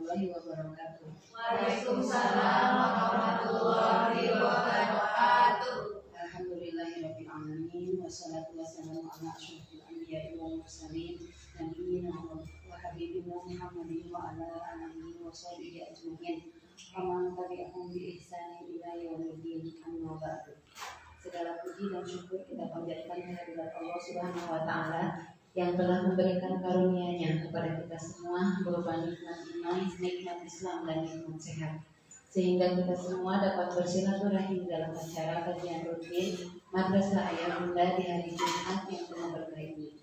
warahmatullahi wabarakatuh. Waalaikumsalam warahmatullahi wabarakatuh. Alhamdulillahirabbil alamin wassalatu wassalamu ala asyrofil anbiya'i wal mursalin nabiyina wa habibina Muhammadin wa ala alihi wa sahbihi ajmain. Wa man tabi'ahum bi ihsanin ila yaumiddin. Amma ba'du. Segala puji dan syukur kita panjatkan kehadirat Allah Subhanahu wa taala yang telah memberikan karunia-Nya kepada kita semua berupa nikmat iman, nikmat Islam dan nikmat sehat, sehingga kita semua dapat bersilaturahim dalam acara kajian rutin Madrasah Ayah Bunda di hari Jumat yang penuh berkah ini.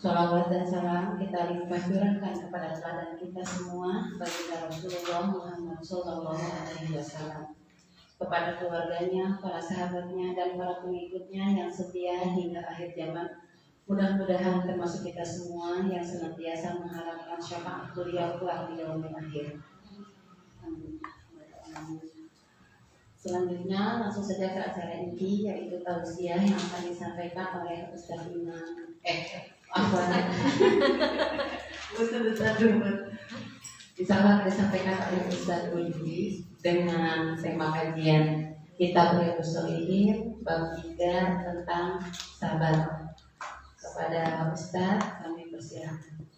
Shalawat dan salam kita limpah curahkan kepada teladan kita semua, baginda Rasulullah Muhammad SAW, kepada keluarganya, para sahabatnya, dan para pengikutnya yang setia hingga akhir zaman. Mudah-mudahan termasuk kita semua yang senantiasa mengharapkan syafaat beliau kelak di yaumil akhir. Selanjutnya langsung saja ke acara inti, yaitu tausiah yang akan disampaikan oleh Ustaz Imam disampaikan oleh Ustaz Widi dengan tema kajian Kitab Riyadhus Shalihin bab 3 tentang sabar. Kepada Ustaz kami persilakan.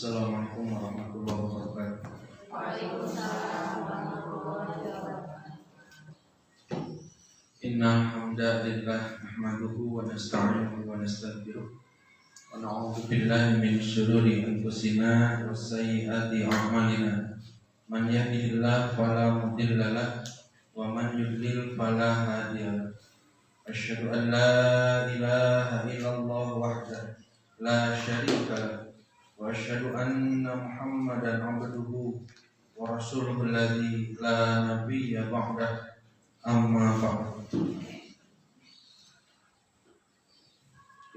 Assalamualaikum warahmatullahi wabarakatuh. Waalaikumsalam warahmatullahi wabarakatuh. Innal hamdalillah nahmaduhu wa nasta'inuhu wa nastaghfiruh wa na'udzu billahi min syururi anfusina wa sayyiati a'malina. Man yahdihillahu fala mudilla lahu wa man yudlil fala hadiya lahu. Asyhadu an la ilaha illallah wahdahu la syarika lahu wa asyhadu anna Muhammadan abduhu wa rasuluhu alladzi la nabiyya ba'dahu. Amma ba'd.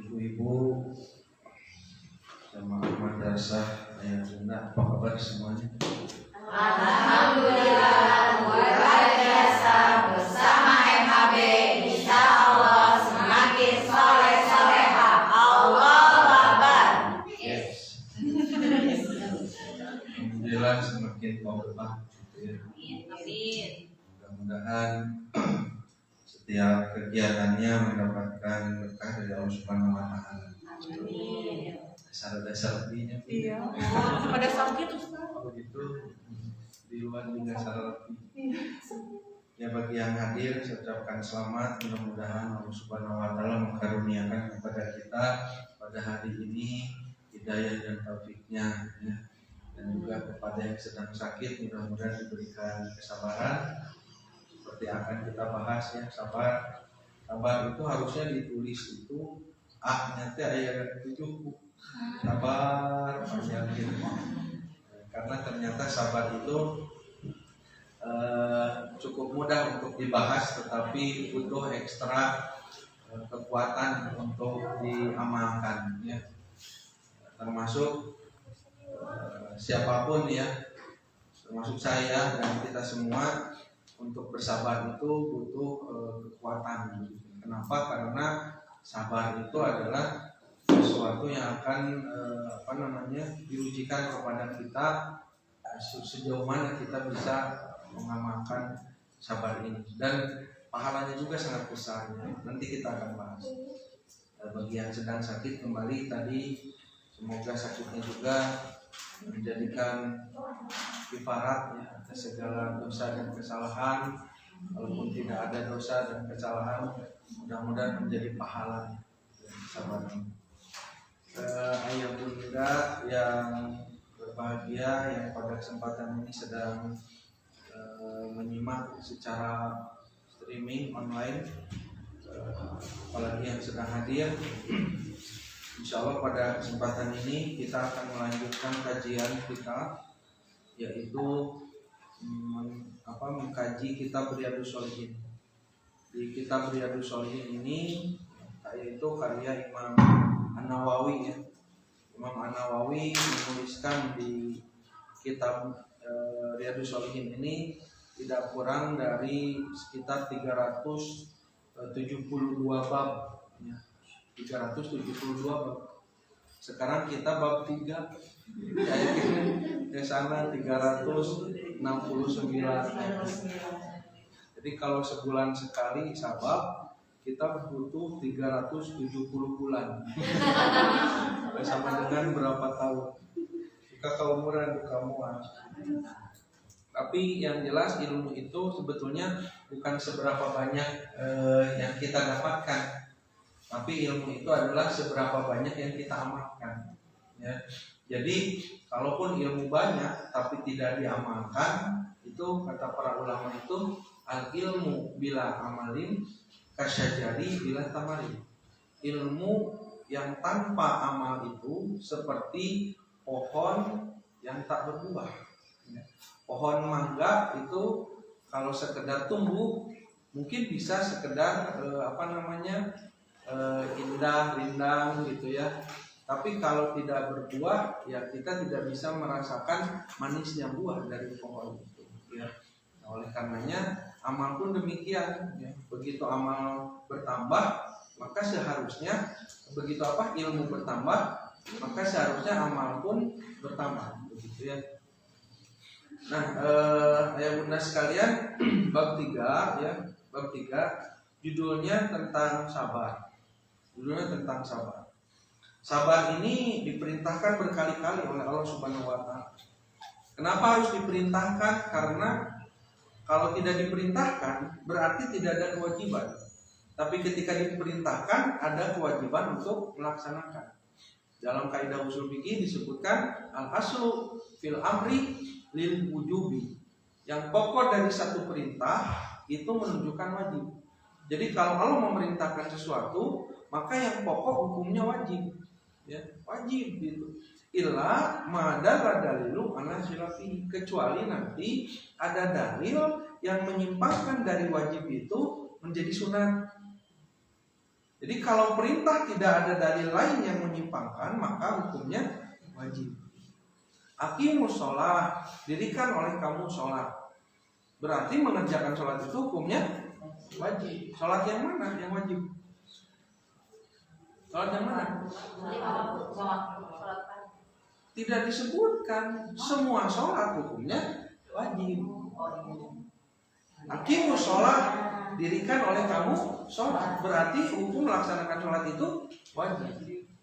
Ibu-ibu jamaah madrasah Ayah Bunda, apa kabar semuanya? Alhamdulillah luar biasa bersama MHB insya Allah semakin soleh-soleha. Allahu Akbar. Yes. Alhamdulillah semakin berkah. Amin. Mudah-mudahan setiap kegiatannya mendapatkan berkah dari Allah Subhanahu wa taala. Amin. Dasar-dasar lebihnya. Iya. Oh, pada sakit Ustaz. Begitu di luar juga dasar lebih. Ya, bagi yang hadir saya ucapkan selamat. Mudah-mudahan Allah Subhanahu wa taala mengkaruniakan kepada kita pada hari ini hidayah dan taufiknya, ya. Dan juga kepada yang sedang sakit mudah-mudahan diberikan kesabaran. Seperti akan kita bahas ya, sabar itu harusnya ditulis itu A-nya teh aya 7 sabar panjang gitu. Karena ternyata sabar itu cukup mudah untuk dibahas, tetapi butuh ekstra kekuatan untuk diamalkan ya. Termasuk siapapun ya, termasuk saya dan kita semua, untuk bersabar itu butuh kekuatan. Kenapa? Karena sabar itu adalah sesuatu yang akan diujikan kepada kita sejauh mana kita bisa mengamalkan sabar ini, dan pahalanya juga sangat besar ya. Nanti kita akan bahas. Bagi yang sedang sakit kembali tadi, semoga sakitnya juga menjadikan kifarat ya, atas segala dosa dan kesalahan. Walaupun tidak ada dosa dan kesalahan, mudah-mudahan menjadi pahala sabar. Ayah Bunda yang berbahagia, berbahagia yang pada kesempatan ini sedang menyimak secara streaming online, apalagi yang sedang hadir. Insya Allah pada kesempatan ini kita akan melanjutkan kajian kita, yaitu mengkaji kitab Riyadhus Shalihin. Di kitab Riyadhus Shalihin ini yaitu karya Imam An-Nawawi ya. Imam An-Nawawi menuliskan di kitab Riyadhus Shalihin ini tidak kurang dari sekitar 372 bab ya. 372 bab. Sekarang kita bab 3. Ke sana 369. Jadi kalau sebulan sekali sabab, kita butuh 370 bulan. Sama dengan berapa tahun? Jika keumuran kamuan. Tapi yang jelas ilmu itu sebetulnya bukan seberapa banyak yang kita dapatkan, tapi ilmu itu adalah seberapa banyak yang kita amalkan. Ya. Jadi kalaupun ilmu banyak tapi tidak diamalkan, itu kata para ulama itu al ilmu bila amalin kasyajari bila tamarin. Ilmu yang tanpa amal itu seperti pohon yang tak berbuah. Pohon mangga itu kalau sekedar tumbuh mungkin bisa sekedar indah, rindang gitu ya. Tapi kalau tidak berbuah, ya kita tidak bisa merasakan manisnya buah dari pohon itu. Ya. Nah, oleh karenanya amal pun demikian. Ya. Begitu amal bertambah, maka seharusnya ilmu bertambah, maka seharusnya amal pun bertambah. Begitu ya. Nah, ayah bunda sekalian, bab 3 ya, bab 3 judulnya tentang sabar. Judulnya tentang sabar. Sabar ini diperintahkan berkali-kali oleh Allah Subhanahu wa taala. Kenapa harus diperintahkan? Karena kalau tidak diperintahkan berarti tidak ada kewajiban. Tapi ketika diperintahkan ada kewajiban untuk melaksanakan. Dalam kaidah usul fikih disebutkan al-aslu fil amri lil wujubi. Yang pokok dari satu perintah itu menunjukkan wajib. Jadi kalau Allah memerintahkan sesuatu, maka yang pokok hukumnya wajib. Ya, wajib gitu. Illa madara dalilu ala khilafi, kecuali nanti ada dalil yang menyimpangkan dari wajib itu menjadi sunat. Jadi kalau perintah tidak ada dalil lain yang menyimpangkan, maka hukumnya wajib. Aqimus sholat, dirikan oleh kamu sholat. Berarti mengerjakan sholat itu hukumnya wajib. Sholat yang mana yang wajib? Sholat yang mana? Tidak disebutkan. Semua sholat hukumnya wajib. Aqimus sholat, dirikan oleh kamu sholat. Berarti hukum melaksanakan sholat itu wajib.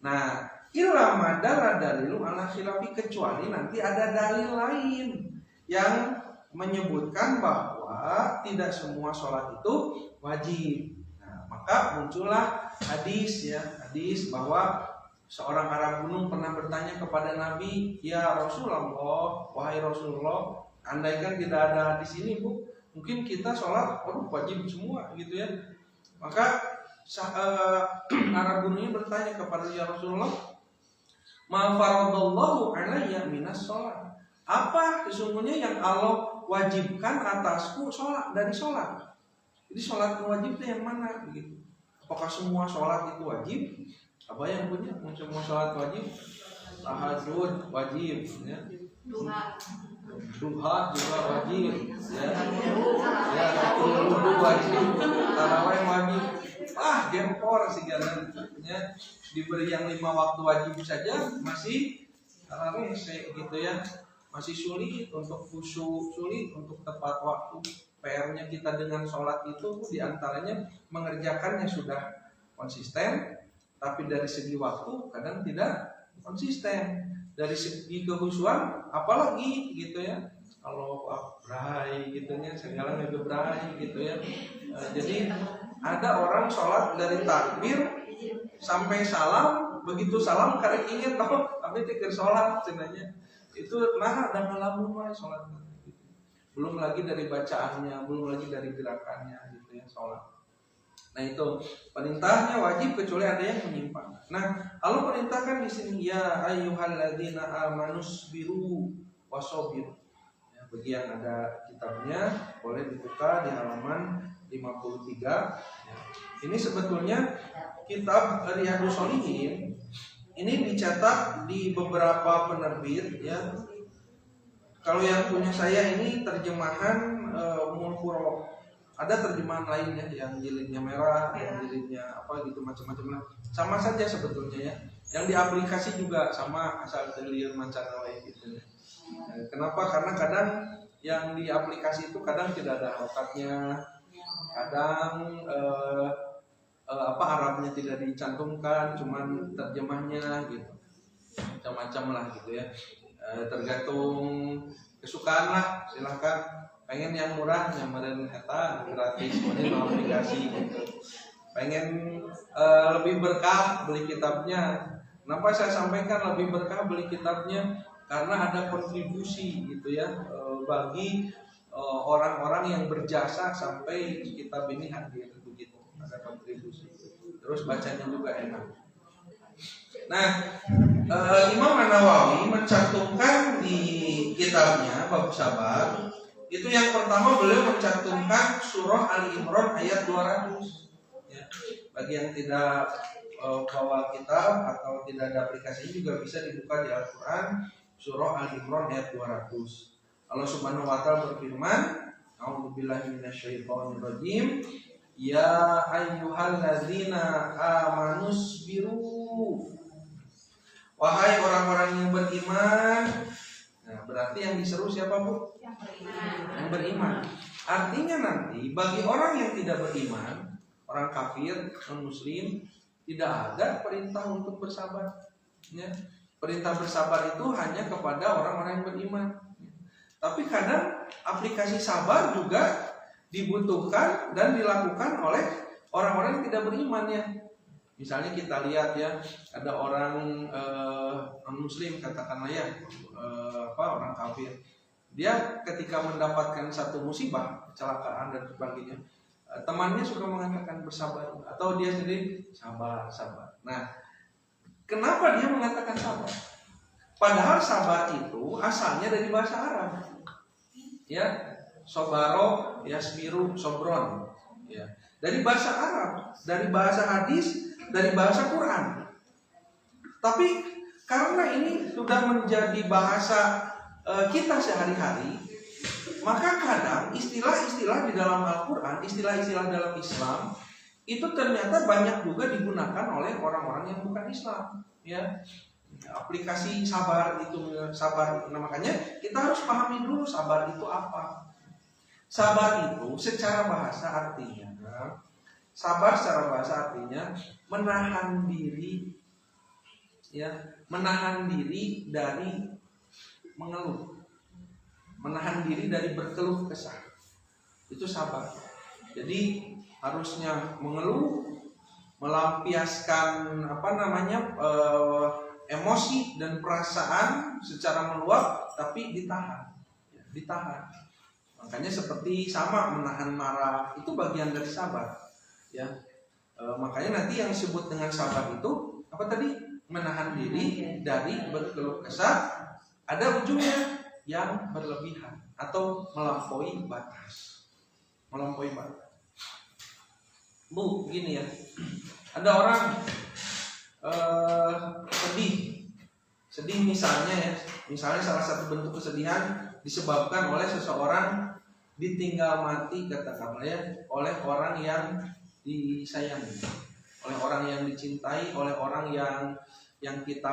Nah, illa madara dalilu ala khilafi, kecuali nanti ada dalil lain yang menyebutkan bahwa tidak semua sholat itu wajib. Nah, maka muncullah hadis bahwa seorang Arab gunung pernah bertanya kepada Nabi, ya Rasulullah, wahai Rasulullah, andaikan tidak ada hadis ini bu, mungkin kita sholat wajib semua gitu ya. Maka Arab gunung ini bertanya kepada ya Rasulullah, ma faradallahu alayya minas sholat. Apa sesungguhnya yang Allah wajibkan atasku sholat dari sholat? Jadi sholat wajib itu yang mana? Begitu. Apakah semua sholat itu wajib? Apa yang punya? Semua sholat wajib? Tahajud wajib, ya. Duha juga wajib, ya. Wudu wajib, tarawih wajib. Gempor sih ya. Diberi yang 5 waktu wajib saja masih rese gitu ya, masih sulit untuk khusyuk, sulit untuk tepat waktu. PR-nya kita dengan sholat itu diantaranya mengerjakannya sudah konsisten, tapi dari segi waktu kadang tidak konsisten. Dari segi kehusuan apalagi gitu ya, kalau berai gitu ya, segala ngegebrai gitu ya. Jadi ada orang sholat dari takbir sampai salam, begitu salam karek inget tapi tikir sholat sebenarnya. Itu nah ada ngalamun wae sholat. Belum lagi dari bacaannya, belum lagi dari gerakannya gitu ya sholat. Nah itu perintahnya wajib kecuali ada yang menyimpang. Nah Allah perintahkan di sini ya ayyuhalladzina amanusbiru wasobiru. Ya, bagi yang ada kitabnya boleh dibuka di halaman 53. Ya. Ini sebetulnya kitab Riyadhus Shalihin ini dicetak di beberapa penerbit ya. Kalau yang punya saya ini terjemahan Ummul Qura. Ada terjemahan lainnya yang jilidnya merah, yang jilidnya apa gitu macam-macam. Nah, sama saja sebetulnya ya. Yang di aplikasi juga sama asal terlihat Mancanawe gitu ya. Kenapa? Karena kadang yang di aplikasi itu kadang tidak ada harokatnya, kadang Arabnya tidak dicantumkan, cuman terjemahnya gitu, macam-macam lah gitu ya. Tergantung kesukaan lah, silahkan. Pengen yang murah, nyamarin eta gratis, kemudian aplikasi gitu. Pengen lebih berkah beli kitabnya. Kenapa saya sampaikan lebih berkah beli kitabnya? Karena ada kontribusi gitu ya bagi orang-orang yang berjasa sampai kitab ini hadir begitu. Ada kontribusi. Terus bacanya juga enak. Nah, Imam An-Nawawi mencantumkan di kitabnya bab sabar. Itu yang pertama beliau mencantumkan surah Ali Imran ayat 200. Ya. Bagi yang tidak bawa kitab atau tidak ada aplikasi juga bisa dibuka di Al-Quran surah Ali Imran ayat 200. Allah Subhanahu wa taala berfirman, A'udzubillahi minasyaitonirrajim. Ya ayyuhalladzina amanusbiru. Wahai orang-orang yang beriman. Nah, berarti yang diseru siapa, Bu? Yang beriman. Artinya nanti bagi orang yang tidak beriman, orang kafir, non-muslim, tidak ada perintah untuk bersabar. Ya. Perintah bersabar itu hanya kepada orang-orang yang beriman. Tapi kadang aplikasi sabar juga dibutuhkan dan dilakukan oleh orang-orang yang tidak beriman ya. Misalnya kita lihat ya, ada orang non-muslim katakanlah ya, orang kafir. Dia ketika mendapatkan satu musibah, kecelakaan dan sebagainya, temannya suka mengatakan bersabar, atau dia sendiri sabar. Nah, kenapa dia mengatakan sabar? Padahal sabar itu asalnya dari bahasa Arab. Ya, sobaro, yasbiru, sobron. Ya, dari bahasa Arab, dari bahasa hadis, dari bahasa Quran. Tapi karena ini sudah menjadi bahasa kita sehari-hari, maka kadang istilah-istilah di dalam Al-Quran, istilah-istilah dalam Islam itu ternyata banyak juga digunakan oleh orang-orang yang bukan Islam. Ya, aplikasi sabar itu sabar. Nah, makanya kita harus pahami dulu sabar itu apa. Sabar itu secara bahasa artinya, sabar secara bahasa artinya menahan diri, ya, menahan diri dari mengeluh, menahan diri dari berkeluh kesah. Itu sabar. Jadi harusnya mengeluh, melampiaskan emosi dan perasaan secara meluap, tapi ditahan. Makanya seperti sama menahan marah itu bagian dari sabar. Ya, makanya nanti yang disebut dengan sabar itu apa tadi? Menahan diri dari berkeluh kesah. Ada ujungnya yang berlebihan atau melampaui batas. Bu, gini ya. Ada orang sedih misalnya salah satu bentuk kesedihan disebabkan oleh seseorang ditinggal mati katakanlah ya oleh orang yang disayangi, oleh orang yang dicintai, oleh orang yang kita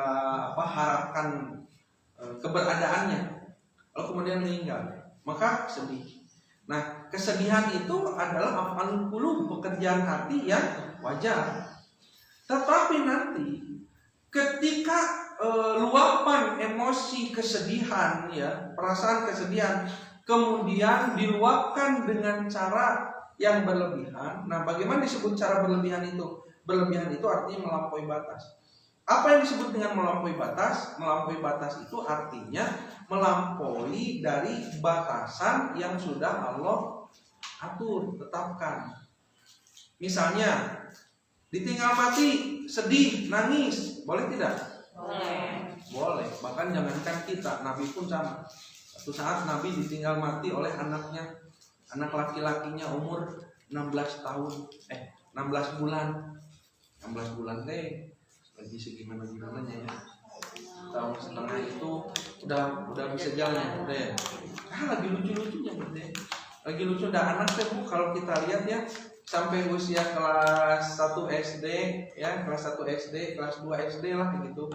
harapkan keberadaannya, lalu kemudian meninggal, maka sedih. Nah, kesedihan itu adalah afalul qulub, pekerjaan hati yang wajar. Tetapi nanti ketika luapan emosi kesedihan, ya, perasaan kesedihan, kemudian diluapkan dengan cara yang berlebihan. Nah, bagaimana disebut cara berlebihan itu? Berlebihan itu artinya melampaui batas. Apa yang disebut dengan melampaui batas? Melampaui batas itu artinya melampaui dari batasan yang sudah Allah atur, tetapkan. Misalnya ditinggal mati, sedih, nangis, boleh tidak? Boleh. Boleh. Bahkan jangankan kita, Nabi pun sama. Suatu saat Nabi ditinggal mati oleh anaknya, anak laki-lakinya umur 16 tahun, 16 bulan. 16 bulan teh lagi segimana-gimananya ya. Tahun setengah itu udah bisa jalan, udah ya. Lagi lucu-lucunya udah. Lagi lucu dah anak teh Bu, kalau kita lihat ya, sampai usia kelas 1 SD ya, kelas 1 SD, kelas 2 SD lah gitu.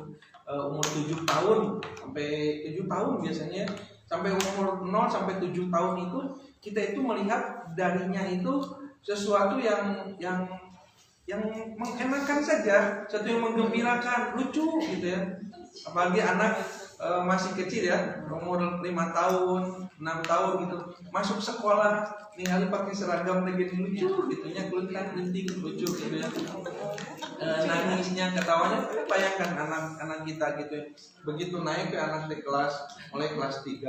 Umur 7 tahun sampai 7 tahun biasanya, sampai umur 0 sampai 7 tahun itu kita itu melihat darinya itu sesuatu yang mengenakan saja, sesuatu yang menggembirakan, lucu gitu ya. Apalagi anak masih kecil ya, umur 5 tahun, 6 tahun gitu, masuk sekolah nih hari pakai seragam lagi lucu gitu nya, kulitan penting lucu gitu ya. Nangisnya, ketawanya, bayangkan anak-anak kita gitu ya. Begitu naik ke anak di kelas, mulai kelas 3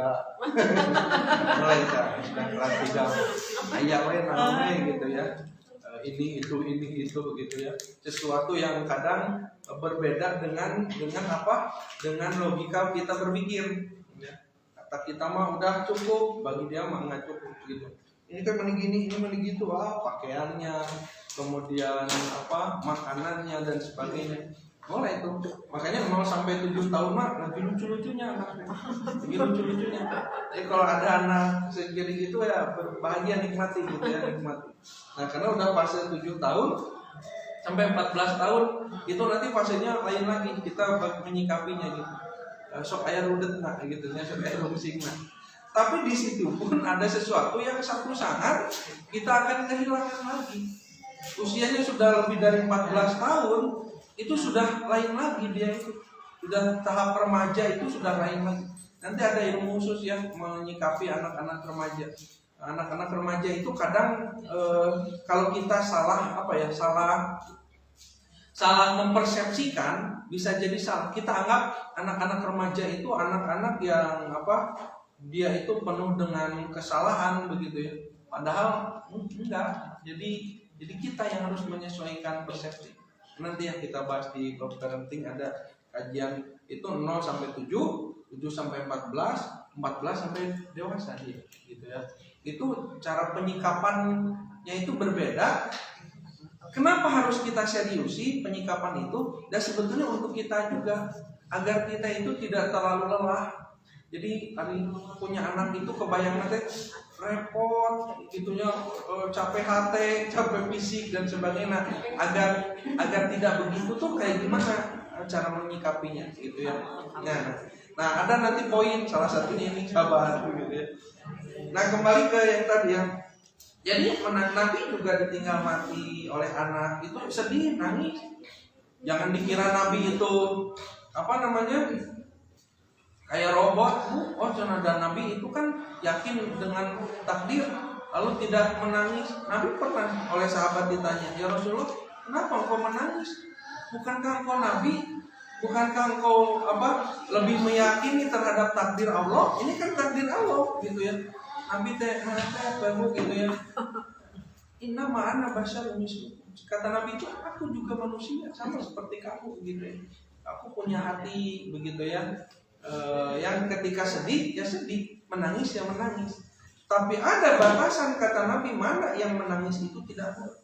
mulai sudah kelas 3 ayah namanya gitu ya. Ini itu gitu ya, sesuatu yang kadang berbeda dengan apa, dengan logika kita berpikir ya. Kata kita mah udah cukup, bagi dia mah nggak cukup gitu. Ini kan mending ini mending gitu, pakaiannya, kemudian apa, makanannya dan sebagainya. Boleh itu. Makanya 0 sampai 7 tahun mah lagi lucu-lucunya anaknya. Lagi lucu-lucunya. Jadi kalau ada anak segini gitu ya berbahagia, nikmati gitu ya, nikmati. Nah, karena udah fase 7 tahun sampai 14 tahun itu nanti fasenya lain lagi, kita menyikapinya gitu. Sok aya rudet nah gitu ya, sok aya rungsing nah. Tapi di situ pun ada sesuatu yang satu saat kita akan kehilangan lagi. Usianya sudah lebih dari 14 tahun, itu sudah lain lagi dia itu. Sudah tahap remaja itu sudah lain lagi. Nanti ada ilmu khusus yang menyikapi anak-anak remaja. Anak-anak remaja itu kadang kalau kita salah mempersepsikan, bisa jadi salah. Kita anggap anak-anak remaja itu anak-anak yang dia itu penuh dengan kesalahan begitu ya. Padahal enggak. Jadi kita yang harus menyesuaikan persepsi. Nanti yang kita bahas di parenting ada kajian itu 0 sampai 7, 7 sampai 14, 14 sampai dewasa dia gitu ya. Itu cara penyikapannya itu berbeda. Kenapa harus kita seriusi penyikapan itu? Dan sebetulnya untuk kita juga, agar kita itu tidak terlalu lelah. Jadi punya anak itu kebayang nanti repot, gitunya capek hati, capek fisik dan sebagainya. Nah, agar tidak begitu tuh kayak gimana cara menyikapinya gitu ya. Nah ada nanti poin salah satunya ini sabar gitu ya. Nah kembali ke yang tadi ya. Jadi Nabi juga ditinggal mati oleh anak itu sedih, nangis. Jangan dikira Nabi itu kayak robot. Dan Nabi itu kan yakin dengan takdir lalu tidak menangis. Nabi pernah oleh sahabat ditanya, ya Rasulullah, kenapa engkau menangis? Bukankah engkau Nabi? Bukankah engkau lebih meyakini terhadap takdir Allah? Ini kan takdir Allah gitu ya. Nabi gitu ya. Inna ma'ana basyarun mislukum. Kata Nabi itu, aku juga manusia sama seperti kamu gitu ya. Aku punya hati begitu ya. Yang ketika sedih ya sedih, menangis ya menangis. Tapi ada batasan kata Nabi, mana yang menangis itu tidak boleh.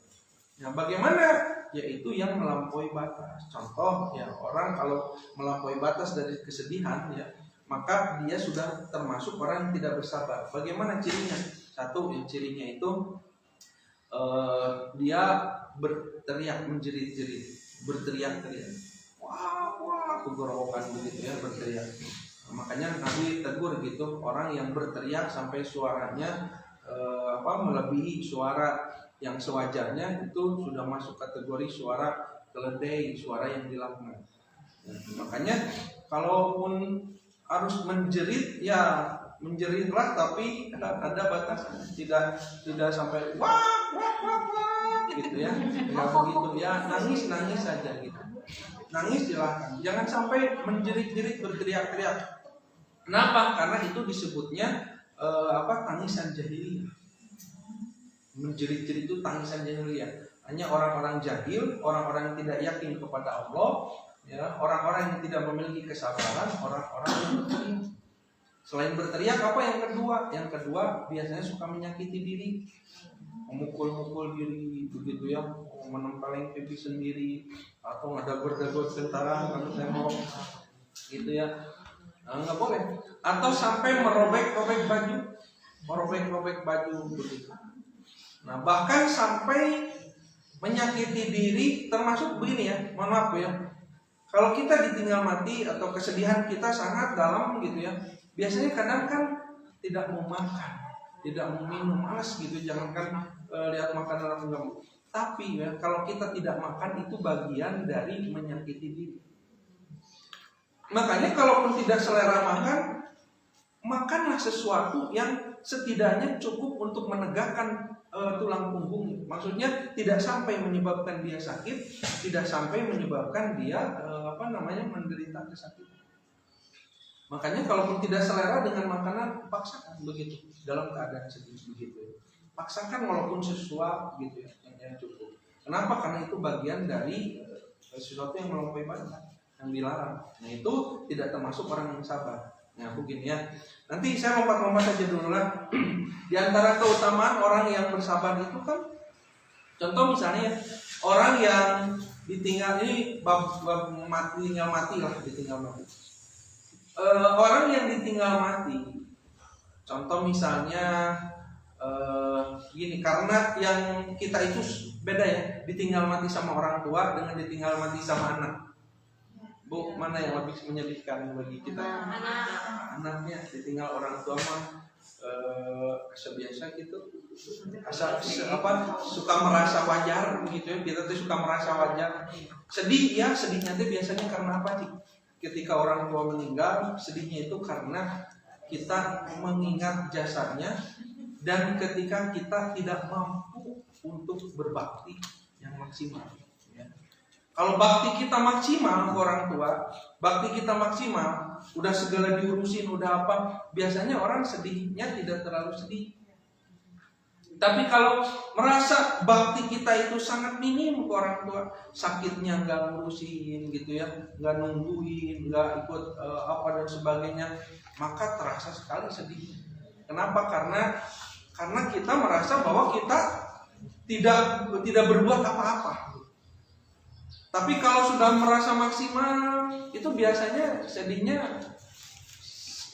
Nah, bagaimana? Yaitu yang melampaui batas. Contoh ya, orang kalau melampaui batas dari kesedihan ya, maka dia sudah termasuk orang yang tidak bersabar. Bagaimana cirinya? Satu, cirinya itu dia berteriak menjerit-jerit, berteriak-teriak. Wah, kegorokan begitu ya, berteriak. Makanya Nabi tegur gitu, orang yang berteriak sampai suaranya melebihi suara yang sewajarnya, itu sudah masuk kategori suara keledai, suara yang dilaknat. Makanya kalaupun harus menjerit ya menjeritlah, tapi ada batasnya, tidak sampai wah gitu ya, nggak begitu ya, nangis saja gitu. Nangis silahkan, jangan sampai menjerit-jerit berteriak-teriak. Kenapa? Karena itu disebutnya tangisan jahiliyah. Menjerit-jerit itu tangisan jahiliyah. Hanya orang-orang jahil, orang-orang yang tidak yakin kepada Allah, ya, orang-orang yang tidak memiliki kesabaran, orang-orang yang berteriak. Selain berteriak, apa yang kedua? Yang kedua biasanya suka menyakiti diri, memukul-mukul diri, begitu ya, menempeleng pipi sendiri, atau ngadagot-dagot tentara kalau saya mau, gitu ya. Nggak boleh. Atau sampai merobek-robek baju, begitu. Nah, bahkan sampai menyakiti diri, termasuk begini ya, mohon maaf ya. Kalau kita ditinggal mati atau kesedihan kita sangat dalam gitu ya, biasanya kadang kan tidak mau makan, tidak mau minum, malas gitu, jangankan lihat makanan enggak mau. Tapi ya, kalau kita tidak makan itu bagian dari menyakiti diri. Makanya kalaupun tidak selera makan, makanlah sesuatu yang setidaknya cukup untuk menegakkan tulang punggung. Maksudnya tidak sampai menyebabkan dia sakit, tidak sampai menyebabkan dia menderita kesakitan. Makanya kalaupun tidak selera dengan makanan, paksakan begitu dalam keadaan sedih begitu. Paksakan walaupun sesuatu gitu ya yang cukup. Kenapa? Karena itu bagian dari sesuatu yang melampaui batas, yang dilarang. Nah itu tidak termasuk orang yang sabar. Nah begini ya. Nanti saya lompat-lompat saja dulu lah. Di antara keutamaan orang yang bersabar itu kan, contoh misalnya orang yang ditinggal ini ditinggal mati. Orang yang ditinggal mati, contoh misalnya gini, karena yang kita itu beda ya, ditinggal mati sama orang tua dengan ditinggal mati sama anak. Bu, mana yang lebih menyedihkan bagi kita? Anaknya ditinggal orang tua mah biasa gitu, suka merasa wajar begitu ya, kita tuh suka merasa wajar. Sedih ya, sedihnya tuh biasanya karena apa sih? Ketika orang tua meninggal, sedihnya itu karena kita mengingat jasanya dan ketika kita tidak mampu untuk berbakti yang maksimal. Kalau bakti kita maksimal ke orang tua, bakti kita maksimal, udah segala diurusin, udah apa, biasanya orang sedihnya tidak terlalu sedih. Tapi kalau merasa bakti kita itu sangat minim ke orang tua, sakitnya nggak ngurusin gitu ya, nggak nungguin, nggak ikut dan sebagainya, maka terasa sekali sedih. Kenapa? Karena kita merasa bahwa kita tidak berbuat apa-apa. Tapi kalau sudah merasa maksimal, itu biasanya sedihnya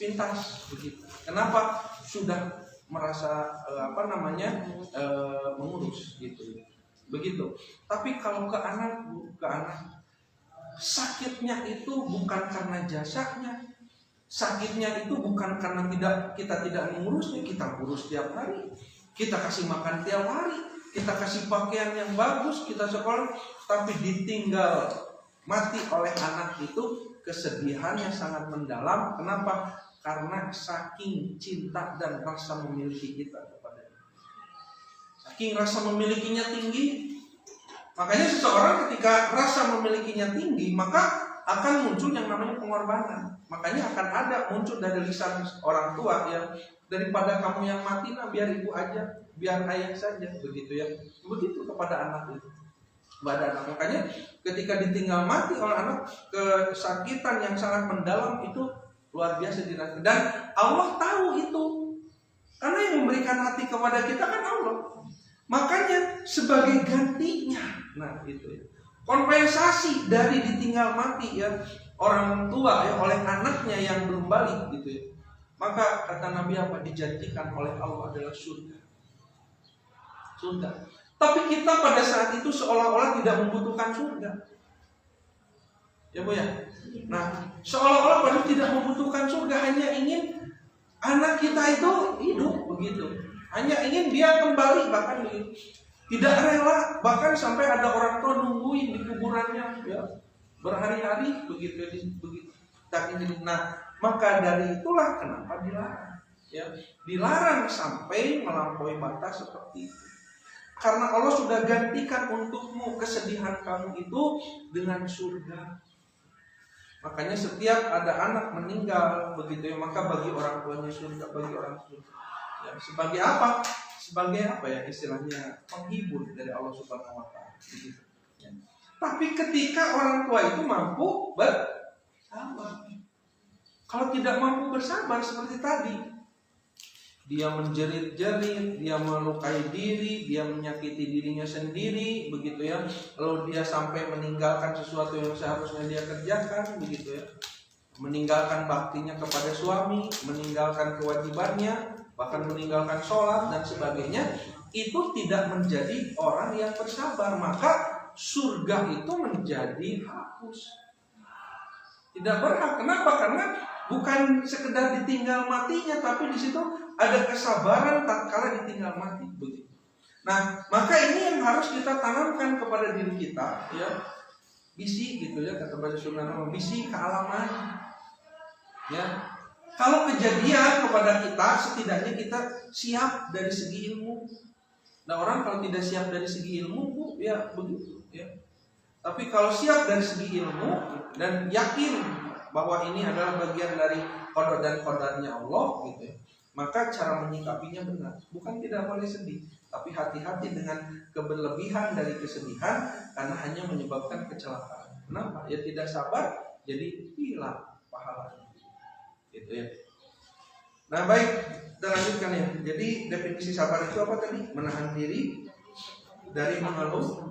pintas begitu. Kenapa? Sudah merasa mengurus gitu. Begitu. Tapi kalau ke anak, sakitnya itu bukan karena jasanya. Sakitnya itu bukan karena kita tidak mengurusnya, kita urus tiap hari. Kita kasih makan tiap hari. Kita kasih pakaian yang bagus, kita sekolah, tapi ditinggal mati oleh anak itu kesedihannya sangat mendalam. Kenapa? Karena saking cinta dan rasa memiliki kita kepadanya. Saking rasa memilikinya tinggi. Makanya seseorang ketika rasa memilikinya tinggi, maka akan muncul yang namanya pengorbanan. Makanya akan ada muncul dari lisan orang tua ya, daripada kamu yang mati, nah biar ibu aja, biar ayah saja, begitu ya. Begitu kepada anak itu. Pada anak. Makanya ketika ditinggal mati oleh anak, kesakitan yang sangat mendalam itu luar biasa dirasakan. Dan Allah tahu itu. Karena yang memberikan hati kepada kita kan Allah. Makanya sebagai gantinya, nah itu ya, kompensasi dari ditinggal mati ya orang tua ya oleh anaknya yang belum balik gitu ya. Maka kata Nabi apa? Dijanjikan oleh Allah adalah surga. Surga. Tapi kita pada saat itu seolah-olah tidak membutuhkan surga. Ya Bu ya. Nah, seolah-olah pada tidak membutuhkan surga, hanya ingin anak kita itu hidup begitu. Hanya ingin dia kembali, bahkan tidak rela, bahkan sampai ada orang tua nungguin di kuburannya ya berhari-hari begitu. Nah, maka dari itulah kenapa dilarang. Ya, dilarang sampai melampaui batas seperti itu. Karena Allah sudah gantikan untukmu kesedihan kamu itu dengan surga. Makanya setiap ada anak meninggal begitu ya, maka bagi orang tuanya surga, bagi orang surga. Ya, sebagai apa? Sebagai apa ya istilahnya, penghibur dari Allah Subhanahu wa taala begitu. Ya. Tapi ketika orang tua itu mampu bersabar. Kalau tidak mampu bersabar seperti tadi, dia menjerit-jerit, dia melukai diri, dia menyakiti dirinya sendiri, begitu ya. Lalu dia sampai meninggalkan sesuatu yang seharusnya dia kerjakan, begitu ya. Meninggalkan baktinya kepada suami, meninggalkan kewajibannya, bahkan meninggalkan sholat dan sebagainya. Itu tidak menjadi orang yang bersabar, maka surga itu menjadi hapus. Tidak berhak. Kenapa? Karena bukan sekedar ditinggal matinya, tapi di situ ada kesabaran tatkala ditinggal mati, begitu. Nah, maka ini yang harus kita tanamkan kepada diri kita, ya. Bisi gitu ya, kata Baca Sunnah, bisi kealaman. Ya. Kalau kejadian kepada kita, setidaknya kita siap dari segi ilmu. Nah, orang kalau tidak siap dari segi ilmu, ya begitu, ya. Tapi kalau siap dari segi ilmu dan yakin bahwa ini adalah bagian dari qada dan qadarnya Allah, gitu ya, maka cara menyikapinya benar. Bukan tidak boleh sedih, tapi hati-hati dengan keberlebihan dari kesedihan karena hanya menyebabkan kecelakaan. Kenapa? Ya tidak sabar, jadi hilang pahalanya. Gitu ya. Nah, baik, kita lanjutkan ya. Jadi definisi sabar itu apa tadi? Menahan diri dari mengeluh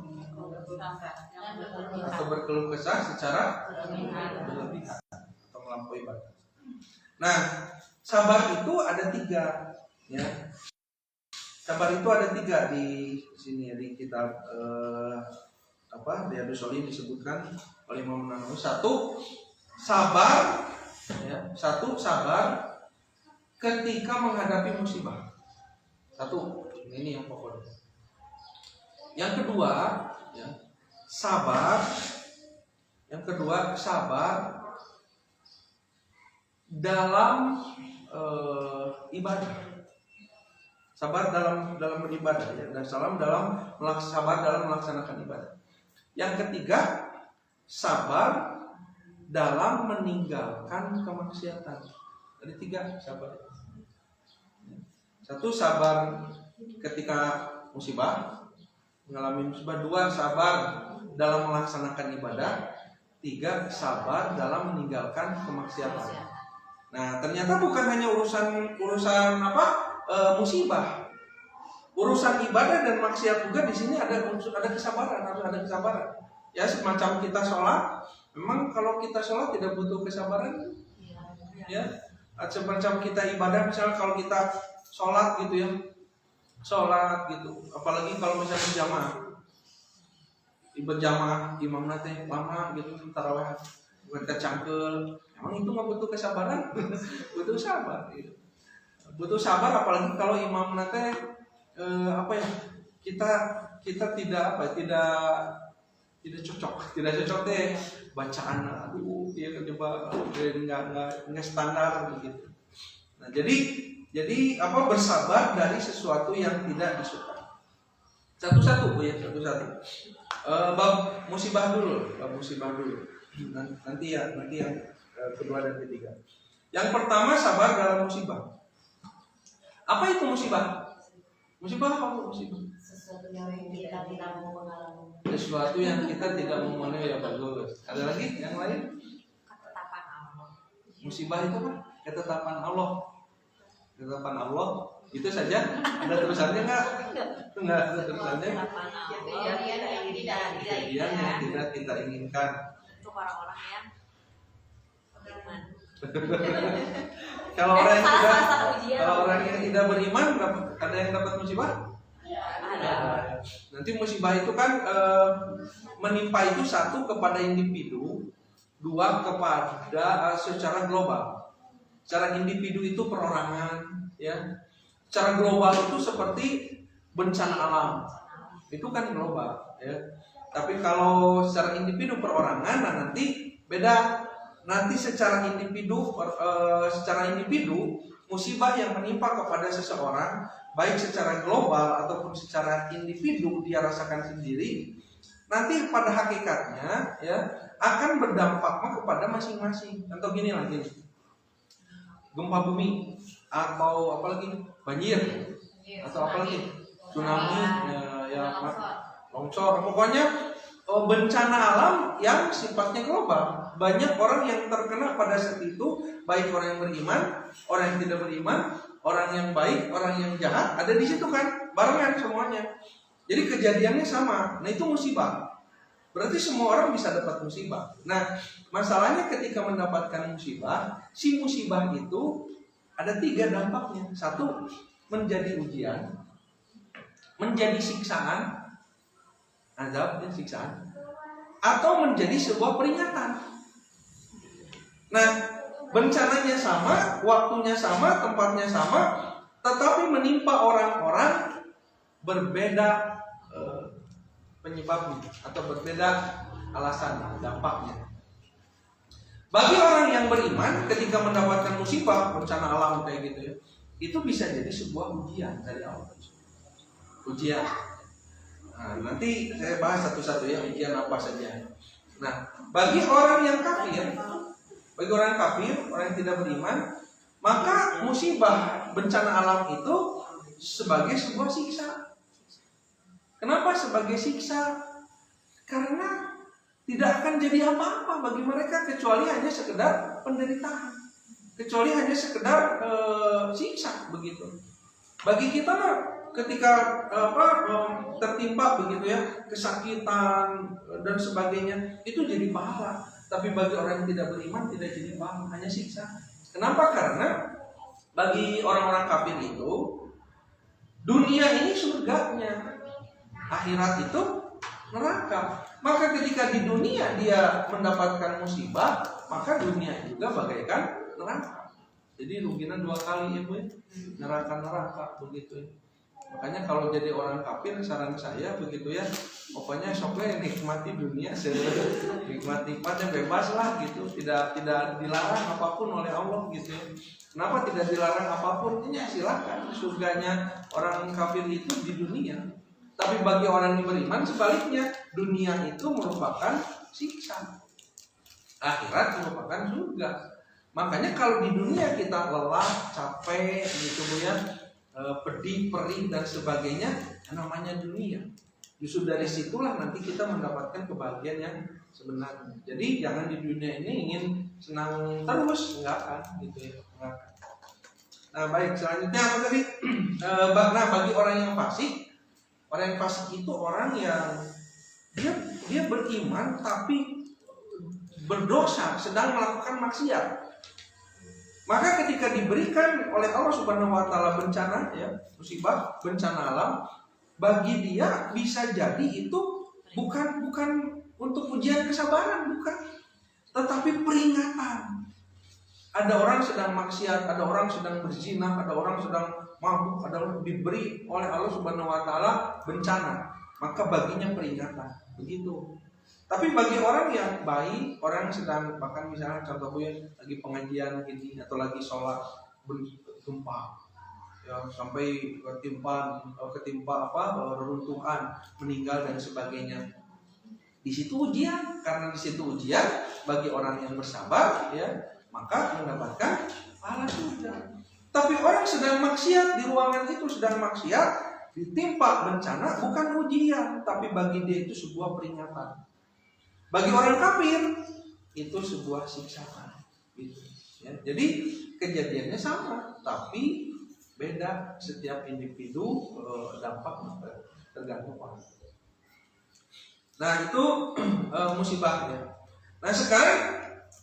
atau berkeluh kesah secara berlebihan atau melampaui batas. Nah, sabar itu ada 3, ya. Sabar itu ada 3 di sini di kitab Riyadhus Shalihin disebutkan oleh Imam Nawawi. 1 sabar, ya. 1 sabar ketika menghadapi musibah. 1, ini yang pokoknya. Yang kedua, ya, sabar. Yang kedua, sabar dalam ibadah. Sabar dalam beribadah, ya, dan sabar dalam melaksanakan ibadah. Yang ketiga, sabar dalam meninggalkan kemaksiatan. Ada 3 sabar. 1 sabar ketika musibah, mengalami musibah. 2 sabar dalam melaksanakan ibadah. 3 sabar dalam meninggalkan kemaksiatan. Nah, ternyata bukan hanya urusan musibah. Urusan ibadah dan maksiat juga di sini ada kesabaran, harus ada kesabaran. Ya, semacam kita sholat, memang kalau kita sholat tidak butuh kesabaran. Ya, semacam kita ibadah, misalnya kalau kita sholat gitu ya, sholat gitu, apalagi kalau misalnya berjamaah imam nate lama gitu, tarawih kita cangkel, emang itu nggak butuh kesabaran? Butuh sabar gitu. Butuh sabar, apalagi kalau imam nate kita tidak cocok deh bacaan, aduh dia coba nggak standar begitu. Nah, jadi bersabar dari sesuatu yang tidak disukai. Satu-satu Bu ya, satu-satu. Bab musibah dulu. Nanti yang kedua dan ketiga. Yang pertama, sabar dalam musibah. Apa itu musibah? Musibah apa musibah? Sesuatu yang kita tidak mau mengalami. Sesuatu yang kita tidak mau mengalami, ya bagus. Ada lagi yang lain? Ketetapan Allah. Musibah itu apa? Ketetapan Allah. Ketetapan Allah. Itu saja. Ada terusannya nggak? Enggak ada terusannya. Kejadian yang tidak kita inginkan. Untuk orang-orang yang beriman. Kalau orang yang tidak beriman, ada yang dapat musibah? Ada. Nanti musibah itu kan menimpa itu 1 kepada individu, 2 kepada secara global. Secara individu itu perorangan, ya. Secara global itu seperti bencana alam, itu kan global, ya. Tapi kalau secara individu perorangan, nah nanti beda. Nanti secara individu musibah yang menimpa kepada seseorang, baik secara global ataupun secara individu dia rasakan sendiri. Nanti pada hakikatnya, ya, akan berdampak kepada masing-masing. Atau gini lagi, gempa bumi atau apalagi banjir atau apalagi tsunami, longsor, pokoknya bencana alam yang sifatnya global. Banyak orang yang terkena pada saat itu, baik orang yang beriman, orang yang tidak beriman, orang yang baik, orang yang jahat, ada di situ kan, barengan semuanya. Jadi kejadiannya sama. Nah itu musibah. Berarti semua orang bisa dapat musibah. Nah masalahnya ketika mendapatkan musibah, si musibah itu ada 3 dampaknya. 1, menjadi ujian, menjadi siksaan, azab dan siksaan, atau menjadi sebuah peringatan. Nah, bencananya sama, waktunya sama, tempatnya sama, tetapi menimpa orang-orang berbeda penyebabnya atau berbeda alasan dampaknya. Bagi orang yang beriman, ketika mendapatkan musibah, bencana alam kayak gitu ya, itu bisa jadi sebuah ujian dari Allah. Ujian. Nah, nanti saya bahas satu-satu ya, ujian apa saja. Nah, bagi orang yang kafir, orang yang tidak beriman, maka musibah bencana alam itu sebagai sebuah siksa. Kenapa sebagai siksa? Karena tidak akan jadi apa-apa bagi mereka kecuali hanya sekedar penderitaan, kecuali hanya sekedar siksa begitu. Bagi kita ketika tertimpa begitu ya, kesakitan dan sebagainya, itu jadi pahala. Tapi bagi orang yang tidak beriman tidak jadi pahala, hanya siksa. Kenapa? Karena bagi orang-orang kafir itu dunia ini surganya, akhirat itu neraka. Maka ketika di dunia dia mendapatkan musibah, maka dunia juga bagaikan neraka. Jadi ruginya 2 kali ya Bu, neraka begitu ya. Makanya kalau jadi orang kafir, saran saya begitu ya, pokoknya soknya nikmati dunia, nikmati pada bebas lah gitu, tidak dilarang apapun oleh Allah gitu ya. Kenapa tidak dilarang apapun? Ini silakan, surganya orang kafir itu di dunia. Tapi bagi orang yang beriman sebaliknya, dunia itu merupakan siksa, akhirat merupakan surga. Makanya kalau di dunia kita lelah, capek gitu ya, pedih, perih dan sebagainya, namanya dunia. Justru dari situlah nanti kita mendapatkan kebahagiaan yang sebenarnya. Jadi jangan di dunia ini ingin senang terus, enggak kan gitu ya. Enggak. Nah baik, selanjutnya apa tadi? Nah bagi orang yang fasik itu orang yang dia beriman tapi berdosa, sedang melakukan maksiat. Maka ketika diberikan oleh Allah Subhanahu wa taala bencana ya, musibah, bencana alam, bagi dia bisa jadi itu bukan untuk ujian kesabaran, bukan, tetapi peringatan. Ada orang sedang maksiat, ada orang sedang berzina, ada orang sedang mabuk, ada orang diberi oleh Allah Subhanahu wa taala bencana, maka baginya peringatan, begitu. Tapi bagi orang yang baik, orang yang sedang, bahkan misalnya contohnya lagi pengajian gini atau lagi sholat gempa, ya sampai ketimpa reruntuhan, meninggal dan sebagainya. Di situ ujian, karena di situ ujian bagi orang yang bersabar, ya maka mendapatkan pahala surga. Tapi orang sedang maksiat, di ruangan itu sedang maksiat, ditimpa bencana, bukan ujian, tapi bagi dia itu sebuah peringatan. Bagi orang kafir itu sebuah siksaan, gitu. Ya, jadi kejadiannya sama, tapi beda setiap individu, dampak tergantung orang. Nah itu musibahnya. Nah sekarang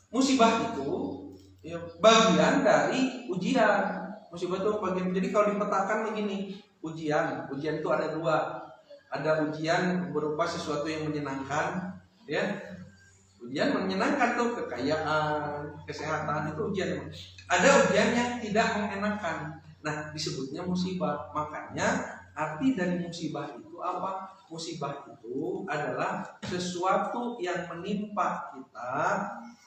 musibah itu ya, bagian dari ujian. Musibah itu bagian. Jadi kalau dipetakan begini, ujian itu ada 2. Ada ujian berupa sesuatu yang menyenangkan. Ya, ujian menyenangkan tuh, kekayaan, kesehatan, itu ujian. Ada ujian yang tidak mengenakan. Nah, disebutnya musibah. Makanya arti dari musibah itu apa? Musibah itu adalah sesuatu yang menimpa kita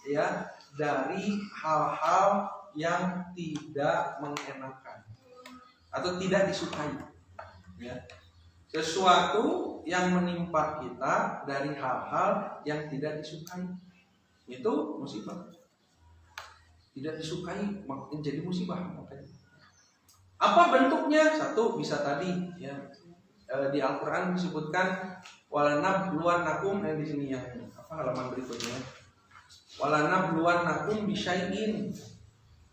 ya dari hal-hal yang tidak mengenakan atau tidak disukai. Ya. Sesuatu yang menimpa kita dari hal-hal yang tidak disukai. Itu musibah. Tidak disukai menjadi musibah. Apa bentuknya? Satu bisa tadi ya, di Al-Qur'an disebutkan walanabluwannakum, di sini yang halaman berikutnya. Walanabluwannakum bisyai'in,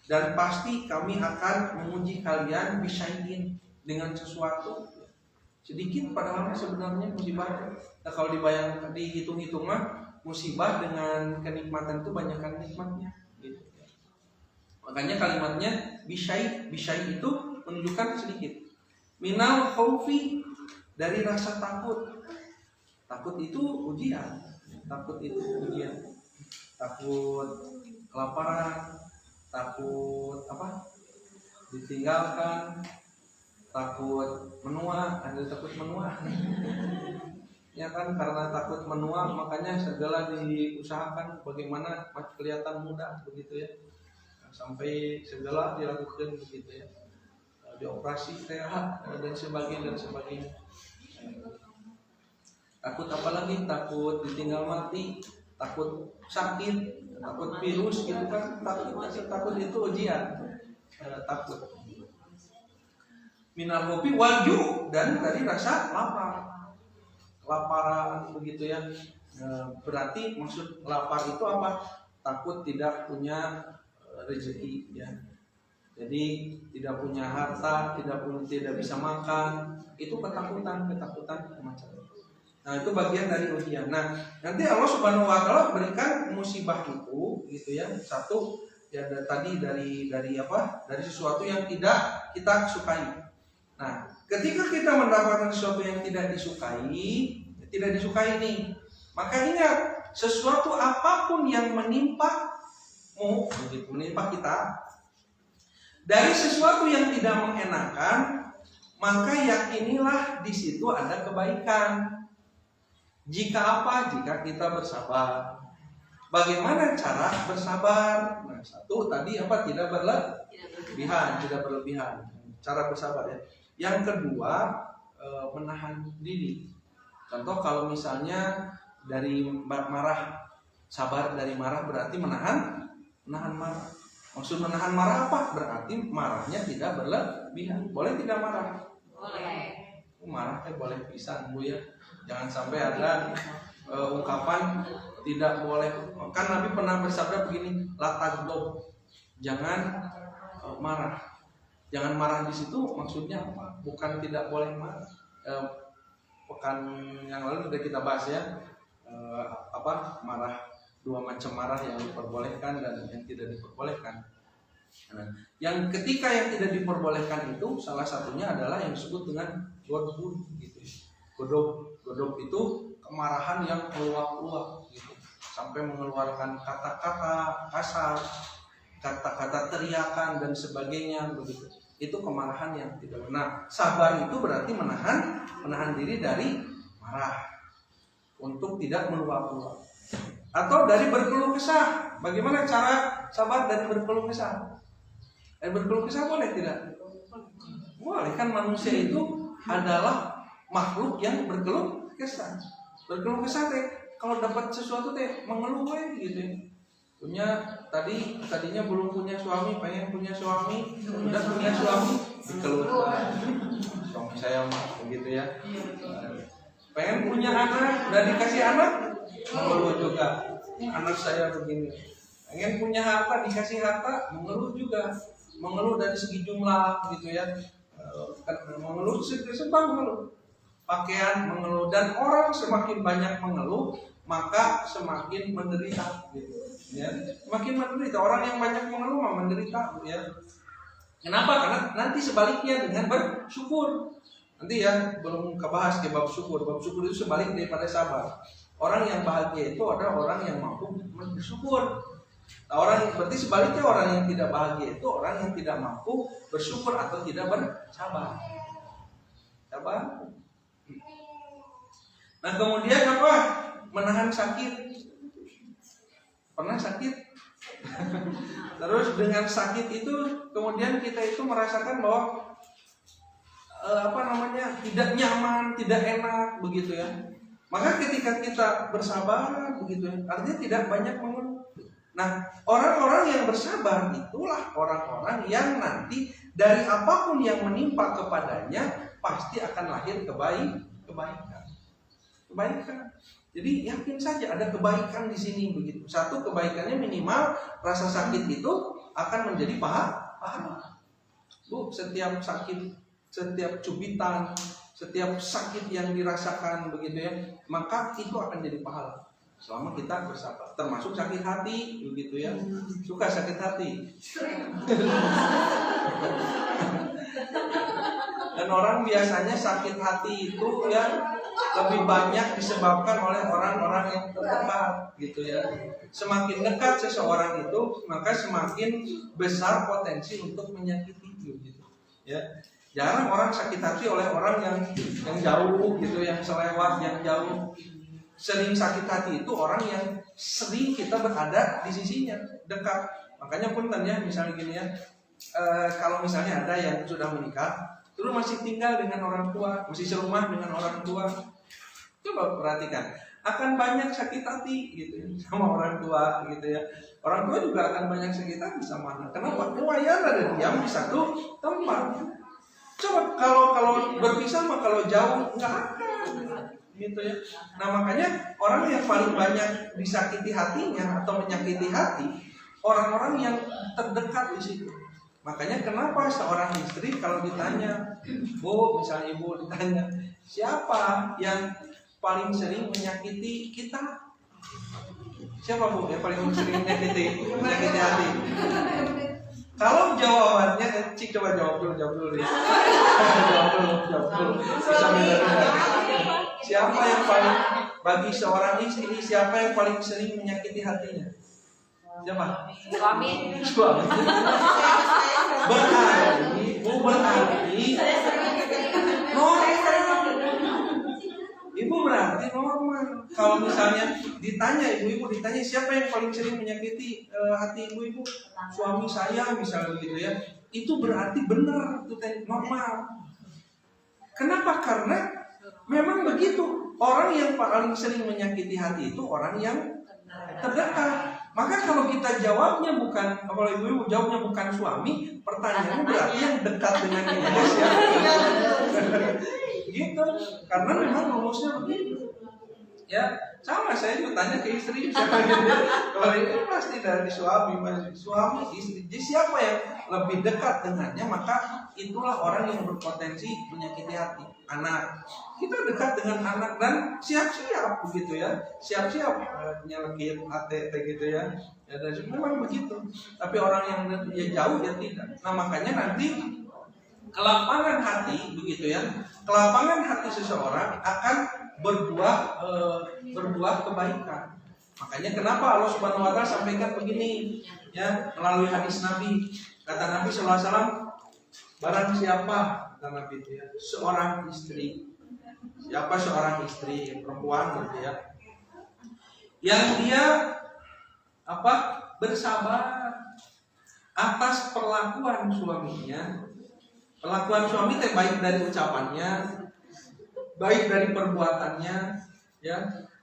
dan pasti kami akan menguji kalian bisyai'in, dengan sesuatu. Sedikit padahal sebenarnya musibah. Nah, kalau dihitung-hitung musibah dengan kenikmatan itu banyakkan nikmatnya gitu. Makanya kalimatnya bisyai itu menunjukkan sedikit. Minal khaufi, dari rasa takut. Takut itu ujian. Takut kelaparan, takut ditinggalkan, takut menua, ada takut menua. Ya kan, karena takut menua makanya segala diusahakan bagaimana kelihatan muda begitu ya. Sampai segala dilakukan begitu ya. Dioperasi sehat dan sebagainya. Takut apalagi? Takut ditinggal mati, takut sakit, takut virus gitu kan. Takut itu ujian. Takut. Minal khaufi wal ju', dan dari rasa laparan begitu ya. Berarti maksud lapar itu apa? Takut tidak punya rezeki ya. Jadi tidak punya harta, tidak bisa makan, itu ketakutan macam. Nah, itu bagian dari ujian. Nah, nanti Allah Subhanahu wa taala berikan musibah itu gitu ya. Satu ya tadi dari sesuatu yang tidak kita sukai. Nah, ketika kita mendapatkan sesuatu yang tidak disukai nih, maka ingat, sesuatu apapun yang menimpa kita dari sesuatu yang tidak mengenakan, maka yakinilah di situ ada kebaikan. Jika kita bersabar. Bagaimana cara bersabar? Nah, satu tadi tidak berlebihan. Cara bersabar ya. Yang kedua, menahan diri. Contoh kalau misalnya dari marah, sabar dari marah berarti menahan marah. Maksud menahan marah apa? Berarti marahnya tidak berlebihan. Boleh tidak marah? Boleh. Marah boleh pisan Bu ya. Jangan sampai ada ungkapan tidak boleh. Kan Nabi pernah bersabda begini, la taghdab. Jangan marah. Jangan marah di situ maksudnya apa? Bukan tidak boleh marah. Pekan yang lalu sudah kita bahas ya. Marah, dua macam marah yang diperbolehkan dan yang tidak diperbolehkan. Nah, yang ketika yang tidak diperbolehkan itu salah satunya adalah yang disebut dengan godbun gitu. Godop itu kemarahan yang meluap-luap gitu, sampai mengeluarkan kata-kata kasar, kata-kata teriakan dan sebagainya begitu. Itu kemarahan yang tidak benar. Sabar itu berarti menahan diri dari marah untuk tidak meluap-luap. Atau dari berkeluh kesah. Bagaimana cara sabar dari berkeluh kesah? Berkeluh kesah boleh tidak? Boleh, kan manusia itu adalah makhluk yang berkeluh kesah. Berkeluh kesah kalau dapat sesuatu mengeluh gitu ya. Tadinya belum punya suami, pengen punya suami, udah punya suami, dikeluh. Suami saya mah begitu ya. Pengen punya anak, udah dikasih anak, mengeluh juga. Anak saya begini. Pengen punya harta, dikasih harta, mengeluh juga. Mengeluh dari segi jumlah gitu ya. Mengeluh sembah mengeluh. Pakaian mengeluh, dan orang semakin banyak mengeluh maka semakin menderita gitu ya. Semakin menderita orang yang banyak mengeluh menderita ya. Kenapa? Karena nanti sebaliknya dengan bersyukur. Nanti ya belum kebahas ke bab syukur. Bab syukur itu sebalik daripada sabar. Orang yang bahagia itu adalah orang yang mampu bersyukur. Nah, berarti sebaliknya orang yang tidak bahagia itu orang yang tidak mampu bersyukur atau tidak bersabar. Sabar. Nah, kemudian apa? Menahan sakit. Pernah sakit? Terus dengan sakit itu kemudian kita itu merasakan bahwa tidak nyaman, tidak enak begitu ya. Maka ketika kita bersabar begitu ya, artinya tidak banyak mengeluh. Nah, orang-orang yang bersabar itulah orang-orang yang nanti dari apapun yang menimpa kepadanya pasti akan lahir kebaikan. Jadi yakin saja ada kebaikan di sini begitu. Satu, kebaikannya minimal rasa sakit itu akan menjadi pahala. Bu, setiap sakit, setiap cubitan, setiap sakit yang dirasakan begitu ya, maka itu akan jadi pahala. Selama kita bersabar, termasuk sakit hati begitu ya. Suka sakit hati. Dan orang biasanya sakit hati itu ya lebih banyak disebabkan oleh orang-orang yang terdekat gitu ya. Semakin dekat seseorang itu, maka semakin besar potensi untuk menyakiti gitu ya. Jarang orang sakit hati oleh orang yang jauh gitu, yang selewat, yang jauh. Sering sakit hati itu orang yang sering kita berada di sisinya, dekat. Makanya punten ya, misalnya gini ya, kalau misalnya ada yang sudah menikah, terus masih tinggal dengan orang tua, masih serumah dengan orang tua, coba perhatikan, akan banyak sakit hati gitu sama orang tua gitu ya. Orang tua juga akan banyak sakit hati sama anak. Kenapa? Lumayan ada diam di satu tempat. Coba kalau berpisah mah kalau jauh nggak akan gitu ya. Nah makanya orang yang paling banyak disakiti hatinya atau menyakiti hati orang-orang yang terdekat di situ. Makanya kenapa seorang istri kalau ditanya, Bu, misalnya ibu ditanya, siapa yang paling sering menyakiti kita? Siapa Bu yang paling sering menyakiti hati? Kalau jawabannya, Cik coba jawab dulu deh. Jawab dulu. Bisa beda-beda. Siapa yang paling, bagi seorang istri, siapa yang paling sering menyakiti hatinya? Siapa? Suami. Berarti normal. Ibu berarti normal. Kalau misalnya ditanya, ibu ditanya siapa yang paling sering menyakiti hati ibu? Suami saya misalnya begitu ya. Itu berarti benar, itu normal. Kenapa? Karena memang begitu. Orang yang paling sering menyakiti hati itu orang yang terdekat. Maka kalau kita jawabnya bukan, kalau ibu jawabnya bukan suami, pertanyaannya berarti yang dekat dengan dia siapa? Gitu. Karena memang rumusnya begitu. Ya, sama saya juga tanya ke istri siapa kalau ini pasti dari suami, istri. Jadi siapa yang lebih dekat dengannya, maka itulah orang yang berpotensi menyakiti hati. Anak, kita dekat dengan anak dan siap-siap begitu ya, siap-siap nyelekit ATT gitu ya. Ya dan memang begitu. Tapi orang yang jauh ya tidak. Nah makanya nanti kelapangan hati begitu ya, kelapangan hati seseorang akan berbuat kebaikan. Makanya kenapa Allah Subhanahu wa taala sampaikan begini ya melalui hadis Nabi. Kata Nabi sallallahu alaihi wasallam, barang siapa, kata Nabi itu ya, seorang istri. Siapa seorang istri perempuan gitu ya. Yang dia bersabar atas perlakuan suaminya. Perlakuan suami teh baik dari ucapannya, baik dari perbuatannya, ya.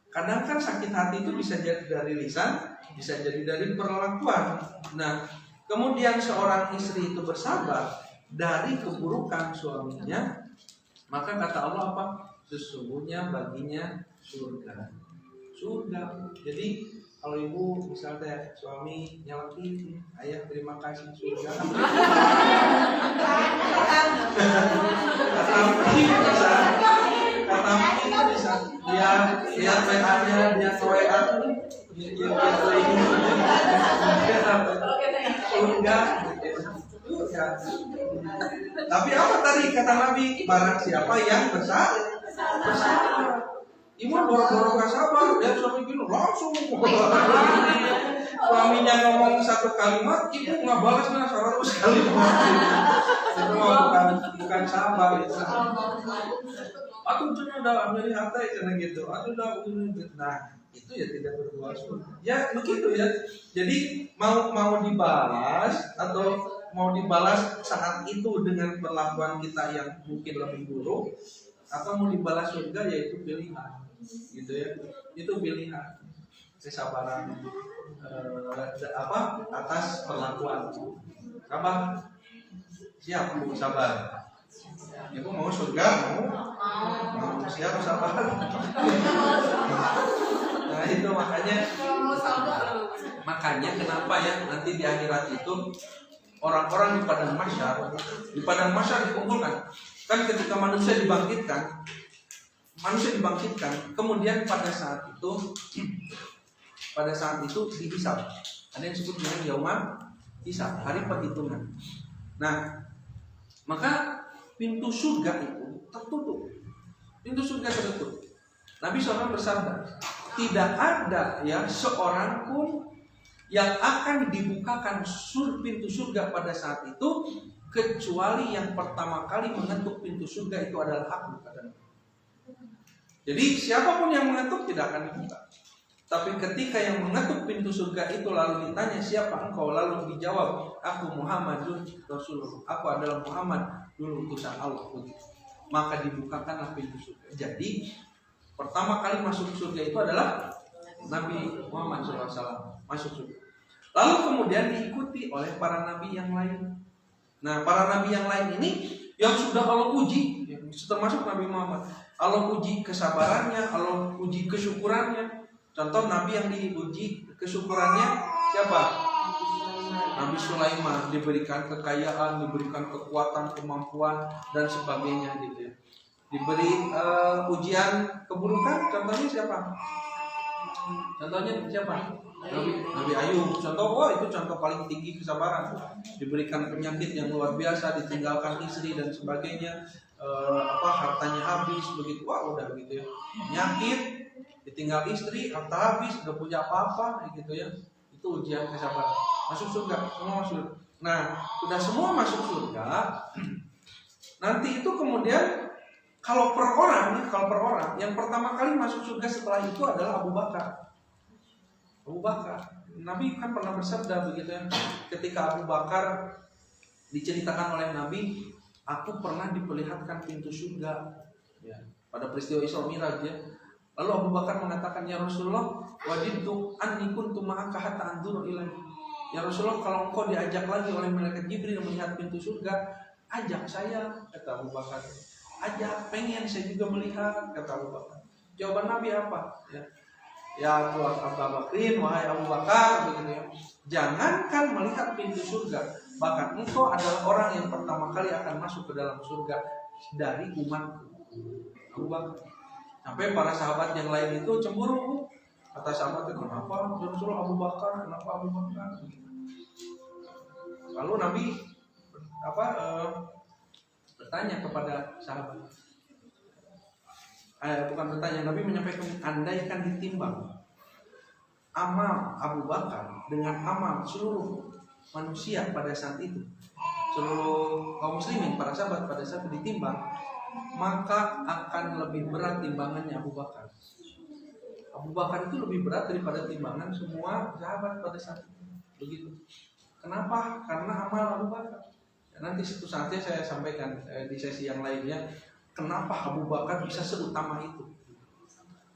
Kadang kan sakit hati itu bisa jadi dari lisan, bisa jadi dari perlakuan. Nah, kemudian seorang istri itu bersabar dari keburukan suaminya, maka kata Allah apa? Sesungguhnya baginya surga. Jadi kalau ibu misalnya suami nyelaki, ayah terima kasih surga. Kata bisa dia lihat WA-nya, dia WA surga. Tapi apa tadi kata Nabi? Barang siapa yang bersabar. Iman boro-boro gak sabar, dia suami gini langsung suaminya ngomong satu kalimat, ibu nggak balas 100 kalimat. Itu bukan sabar itu. Aku cuma udah ambil hati karena gitu. Aku udah nah itu ya tidak berbuat surga. Ya begitu ya. Jadi mau dibalas atau mau dibalas saat itu dengan perlakuan kita yang mungkin lebih buruk, atau mau dibalas surga, yaitu pilihan. Gitu ya, itu pilihan. kesabaran atas perlakuan. Sabar. Siap Bu sabar. Ibu mau surga? Mau siap sabar. Nah itu makanya kenapa ya nanti di akhirat itu orang-orang di padang mahsyar dikumpulkan. Kan ketika manusia dibangkitkan, kemudian pada saat itu dihisab. Ada yang disebut dengan yaumul hisab, hari perhitungan. Nah, maka pintu surga itu tertutup. Nabi SAW bersabda, tidak ada ya seorang pun yang akan dibukakan pintu surga pada saat itu kecuali yang pertama kali mengetuk pintu surga itu adalah aku, kata Nabi. Jadi siapapun yang mengetuk tidak akan dibuka. Tapi ketika yang mengetuk pintu surga itu lalu ditanya siapa engkau, lalu dijawab aku Muhammadun Rasulullah, aku adalah Muhammad dulu utusan Allah, maka dibukakanlah pintu surga. Jadi pertama kali masuk surga itu adalah Nabi Muhammad SAW masuk surga. Lalu kemudian diikuti oleh para nabi yang lain. Nah para nabi yang lain ini yang sudah Allah uji, termasuk Nabi Muhammad, Allah uji kesabarannya, Allah uji kesyukurannya. Contoh nabi yang diuji kesyukurannya siapa? Nabi Sulaiman, diberikan kekayaan, diberikan kekuatan, kemampuan dan sebagainya gitu ya. Diberi ujian keburukan, contohnya siapa? Nabi Ayub. Contoh, itu contoh paling tinggi kesabaran. Diberikan penyakit yang luar biasa, ditinggalkan istri dan sebagainya, hartanya habis begitu, udah begitu ya. Penyakit, ditinggal istri, harta habis, gak punya apa-apa gitu ya. Itu ujian kesabaran. Masuk surga, semua masuk. Nah, sudah semua masuk surga. Nanti itu kemudian kalau per orang yang pertama kali masuk surga setelah itu adalah Abu Bakar. Nabi kan pernah bersabda begitu ya. Ketika Abu Bakar diceritakan oleh Nabi, aku pernah diperlihatkan pintu surga ya, pada peristiwa Isra Miraj ya. Lalu Abu Bakar mengatakan, ya Rasulullah, wajidtu anni kuntu ma'aka hatta anzuru ilaihi. Ya Rasulullah, kalau engkau diajak lagi oleh malaikat Jibril melihat pintu surga, ajak saya, kata Abu Bakar. Ajak, pengen saya juga melihat, kata Abu Bakar. Jawaban Nabi apa? Ya Tuhan Abu Bakrin, wahai Abu Bakar, begitu ya. Jangankan melihat pintu surga, bahkan engkau adalah orang yang pertama kali akan masuk ke dalam surga dari umatku. Abu Bakar. Sampai para sahabat yang lain itu cemburu. Kata sahabatnya, kenapa Rasulullah Abu Bakar? Kenapa Abu Bakar? Lalu Nabi bertanya kepada sahabat. Bukan bertanya, Nabi menyampaikan, andaikan ditimbang amal Abu Bakar dengan amal seluruh manusia pada saat itu, seluruh kaum muslimin, para sahabat pada saat itu ditimbang, maka akan lebih berat timbangannya Abu Bakar. Abu Bakar itu lebih berat daripada timbangan semua sahabat pada saat itu. Begitu. Kenapa? Karena amal Abu Bakar. Nanti suatu saatnya saya sampaikan di sesi yang lainnya, kenapa Abu Bakar bisa seutama itu.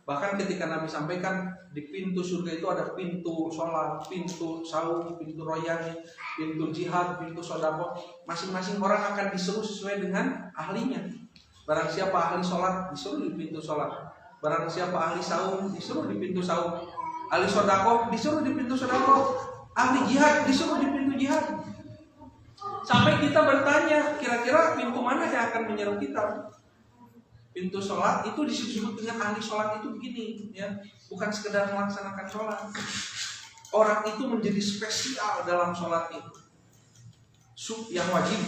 Bahkan ketika Nabi sampaikan di pintu surga itu ada pintu sholat, pintu saum, pintu royani, pintu jihad, pintu sodako. Masing-masing orang akan disuruh sesuai dengan ahlinya. Barang siapa ahli sholat disuruh di pintu sholat. Barang siapa ahli saum disuruh di pintu saum. Ahli sodako disuruh di pintu sodako. Ahli jihad disuruh di pintu jihad. Sampai kita bertanya, kira-kira pintu mana yang akan menyeru kita? Pintu sholat itu disebut dengan ahli sholat itu begini, ya, bukan sekedar melaksanakan sholat. Orang itu menjadi spesial dalam sholat itu. Yang wajib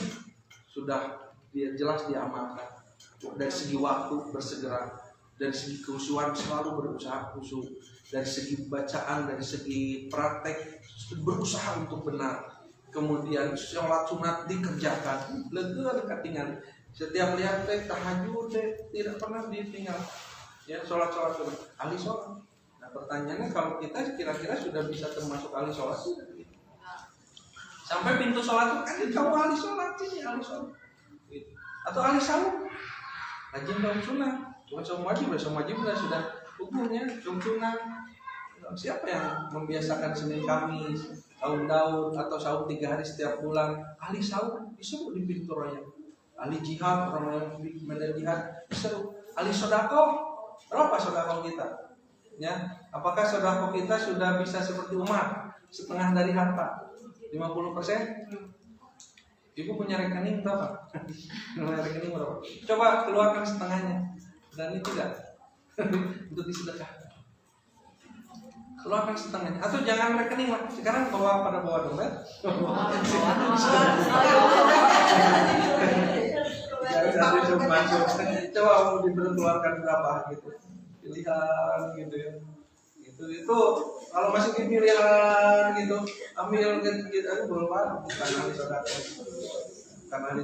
sudah jelas diamalkan. Dari segi waktu bersegera, dari segi keusuhan selalu berusaha khusyuk, dari segi bacaan, dari segi praktek berusaha untuk benar. Kemudian sholat sunat dikerjakan, leger ketinggalan. Setiap lihat tahajud tidak pernah ditinggal. Ya, sholat sunat, ahli sholat. Nah pertanyaannya, kalau kita kira-kira sudah bisa termasuk ahli sholat sudah? Sampai pintu sholat itu kan kamu ahli sholat, ini ahli sholat. Atau ahli saum, rajin saum sunnah, bukan saum wajib sudah hukumnya saum sunnah. Siapa yang membiasakan Senin Kamis, Saum Daud atau saum 3 hari setiap bulan? Ahli saum disuruh di pintu raya. Ahli jihad, orang yang di medan jihad disuruh. Ahli sodako, berapa sodako kita? Ya, apakah sodako kita sudah bisa seperti Umar, setengah dari harta, 50%? Ibu punya rekening berapa? Punya rekening berapa? Coba keluarkan setengahnya. Berani tidak? Untuk disedekahkan. Keluarkan setengahnya. Atau jangan rekening lah. Sekarang pada bawa dompet. Coba mau diperkeluarkan berapa gitu. Pilihan gitu ya. Itu kalau masih pilihan gitu, ambil gitu belum ada karena ahli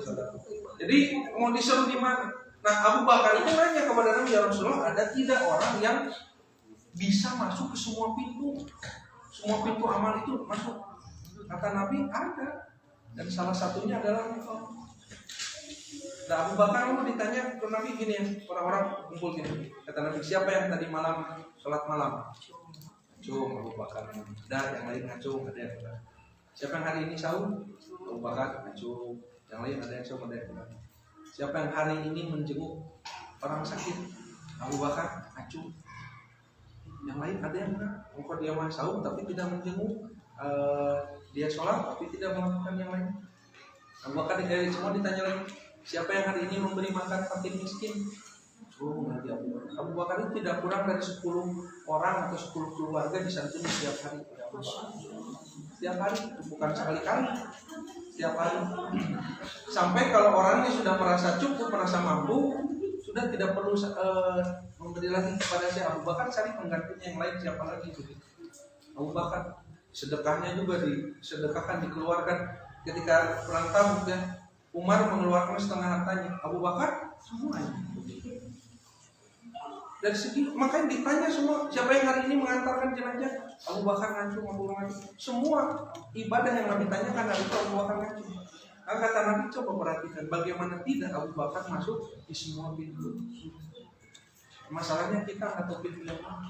saudara. Jadi mau disuruh di mana? Nah, Abu Bakar itu nanya kepada Nabi, ya Rasulullah, ada tidak orang yang bisa masuk ke semua pintu amal itu masuk? Kata Nabi, ada. Dan salah satunya adalah engkau. Nah, Abu Bakar mau ditanya ke Nabi gini ya, orang-orang kumpul gini. Kata Nabi, siapa yang tadi malam sholat malam? Acung, Abu Bakar. Dan yang lain acung, ada yang enggak. Siapa yang hari ini saum? Abu Bakar, acung. Yang lain ada yang saum, ada yang enggak. Siapa yang hari ini menjenguk orang sakit? Abu Bakar, acung. Yang lain ada yang enggak. Engkau dia mah saum tapi tidak menjenguk. Dia sholat tapi tidak melakukan yang lain. Abu Bakar semua ditanya lagi. Siapa yang hari ini memberi makan fakir miskin? Nanti Abu Bakar itu tidak kurang dari 10 orang atau 10 keluarga disantuni setiap hari. Setiap hari, bukan sekali-kali. Setiap hari. Sampai kalau orangnya sudah merasa cukup, merasa mampu, sudah tidak perlu memberi lagi kepada si Abu Bakar, cari penggantinya yang lain siapa lagi itu. Abu Bakar sedekahnya juga disedekahkan, dikeluarkan ketika perang Tabuk ya. Umar mengeluarkan setengah hartanya, Abu Bakar semuanya. Dari segi makanya ditanya semua, siapa yang hari ini mengantarkan jenazah? Abu Bakar ngacung, Abu Bakar ngacung. Semua ibadah yang Nabi tanyakan dari itu Abu Bakar ngacung. Kata Nabi, coba perhatikan bagaimana tidak Abu Bakar masuk di semua pintu. Masalahnya kita atau pintu yang mana?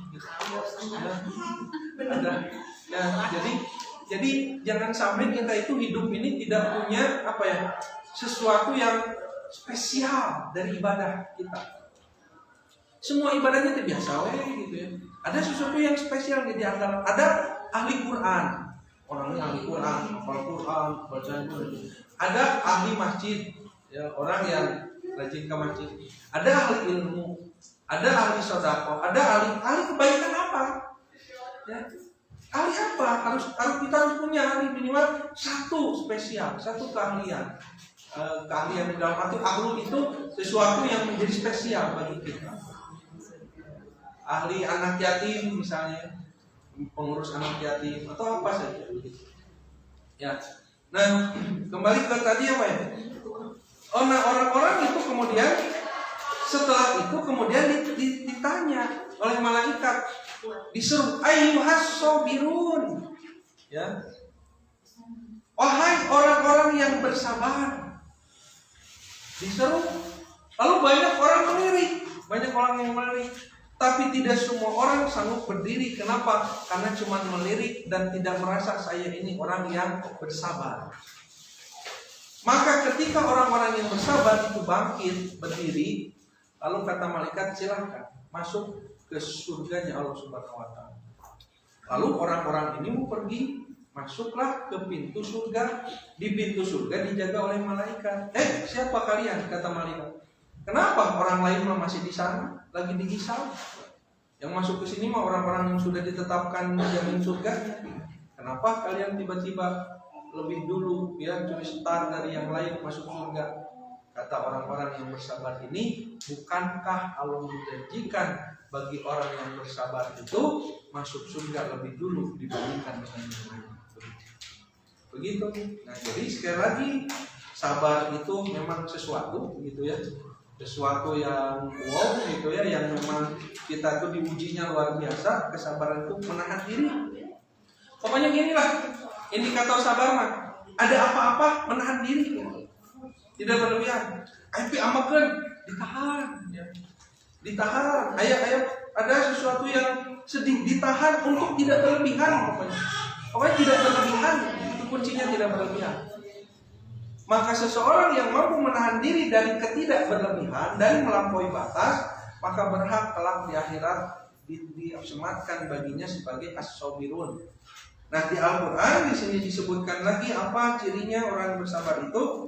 Jadi jangan sampai kita itu hidup ini tidak punya sesuatu yang spesial dari ibadah kita. Semua ibadahnya itu biasa gitu ya. Ada sesuatu yang spesial di antara. Ada ahli Quran, orangnya ahli Quran, hafal Quran, baca Quran. Ada ahli masjid, ya, orang yang rajin ke masjid. Ada ahli ilmu, ada ahli sedekah, ada ahli kebaikan apa? Ya. Ahli apa? Kita harus punya ahli minimal satu spesial, satu keahlian. Keahlian di dalam arti ahli itu sesuatu yang menjadi spesial bagi kita. Ahli anak yatim misalnya, pengurus anak yatim atau apa saja. Ya. Nah, kembali ke tadi apa ya? Nah, orang-orang itu kemudian setelah itu kemudian ditanya oleh malaikat, disuruh ayyuhas sabirun. Ya. Wahai orang-orang yang bersabar. Disuruh. Lalu banyak orang melirik. Tapi tidak semua orang sanggup berdiri. Kenapa? Karena cuma melirik dan tidak merasa saya ini orang yang bersabar. Maka ketika orang-orang yang bersabar itu bangkit, berdiri, lalu kata malaikat, silahkan masuk ke surganya Allah Subhanahu wa Ta'ala. Lalu orang-orang ini mau pergi, masuklah ke pintu surga. Di pintu surga dijaga oleh malaikat. Siapa kalian? Kata malaikat. Kenapa orang lain masih di sana, lagi dihisab? Yang masuk ke sini mah orang-orang yang sudah ditetapkan menjamin surganya. Kenapa kalian tiba-tiba lebih dulu ya curi start dari yang lain masuk surga? Kata orang-orang yang bersabar ini, bukankah Allah menjanjikan bagi orang yang bersabar itu masuk surga lebih dulu dibandingkan dengan yang lain? Begitu. Nah, jadi sekali lagi sabar itu memang sesuatu gitu ya. Sesuatu yang wow gitu ya, yang memang kita tuh diujinya luar biasa. Kesabaran itu menahan diri. Pokoknya gini lah, indikator sabar mah ada apa-apa menahan diri, tidak berlebihan. Tapi amakeun ditahan. Ya. Ditahan. Ada sesuatu yang sedih, ditahan untuk tidak berlebihan pokoknya. Pokoknya tidak berlebihan, itu kuncinya, tidak berlebihan. Maka seseorang yang mampu menahan diri dari ketidak berlebihan, dari melampaui batas, maka berhak kelak di akhirat disematkan baginya sebagai as-sabirun. Nah, di Al-Qur'an di sini disebutkan lagi apa cirinya orang bersabar itu?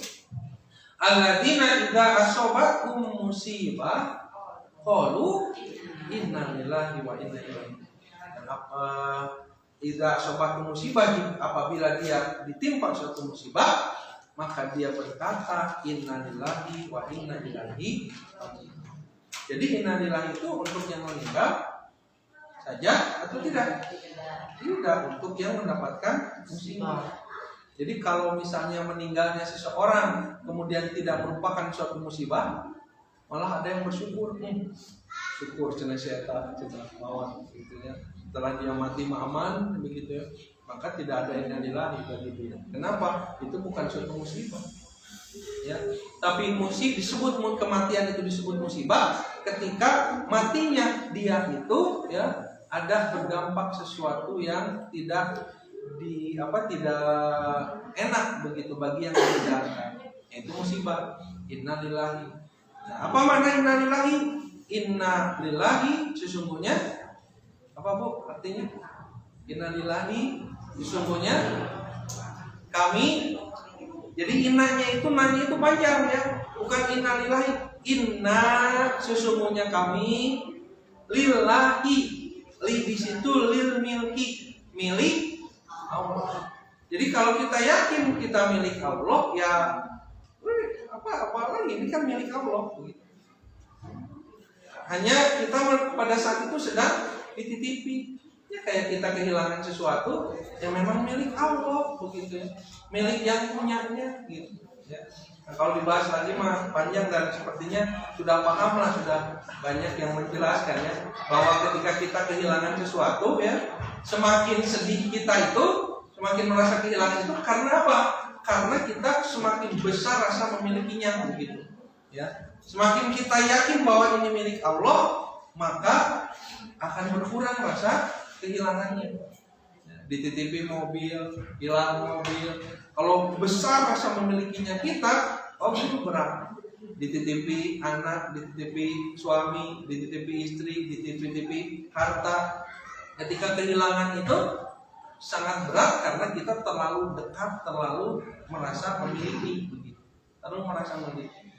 Alladzina idza asobathum musibah qalu inna lillahi wa inna ilaihi. Dan idza asobathum musibah, apabila dia ditimpa suatu musibah, maka dia berkata inna lillahi wa inna ilaihi raji'un. Jadi inna lillahi itu untuk yang meninggal saja atau tidak? Tidak, untuk yang mendapatkan musibah. Jadi kalau misalnya meninggalnya seseorang kemudian tidak merupakan suatu musibah, malah ada yang bersyukur. Syukur cenah saya cenah lawan gitu ya. Setelah dia mati aman begitu ya. Maka tidak ada inna lillahi bagi dia. Kenapa? Itu bukan suatu musibah. Ya, tapi disebut kematian itu disebut musibah ketika matinya dia itu ya ada berdampak sesuatu yang tidak enak begitu bagi yang meninggalkan. Itu musibah. Innalillahi. Nah, apa makna innalillahi? Innalillahi sesungguhnya apa Bu artinya? Innalillahi sesungguhnya kami. Jadi nanya itu panjang ya, bukan innalillahi. Inna sesungguhnya kami lillahi, li di situ lil milki, milik Allah. Jadi kalau kita yakin kita milik Allah ya apa lagi, ini kan milik Allah. Hanya kita pada saat itu sedang dititipi. Ya kayak kita kehilangan sesuatu yang memang milik Allah begitu ya. Milik yang punyanya gitu ya. Nah, kalau dibahas lagi mah panjang dan sepertinya sudah paham lah, sudah banyak yang menjelaskan ya bahwa ketika kita kehilangan sesuatu ya, semakin sedih kita itu, semakin merasa kehilangan itu karena apa? Karena kita semakin besar rasa memilikinya begitu ya. Semakin kita yakin bahwa ini milik Allah, maka akan berkurang rasa kehilangannya. Dititipi mobil, hilang mobil. Kalau besar rasa memilikinya kita, itu berat. Dititipi anak, dititipi suami, dititipi istri, dititipi harta. Ketika kehilangan itu sangat berat karena kita terlalu dekat, terlalu merasa memiliki, terlalu merasa memiliki.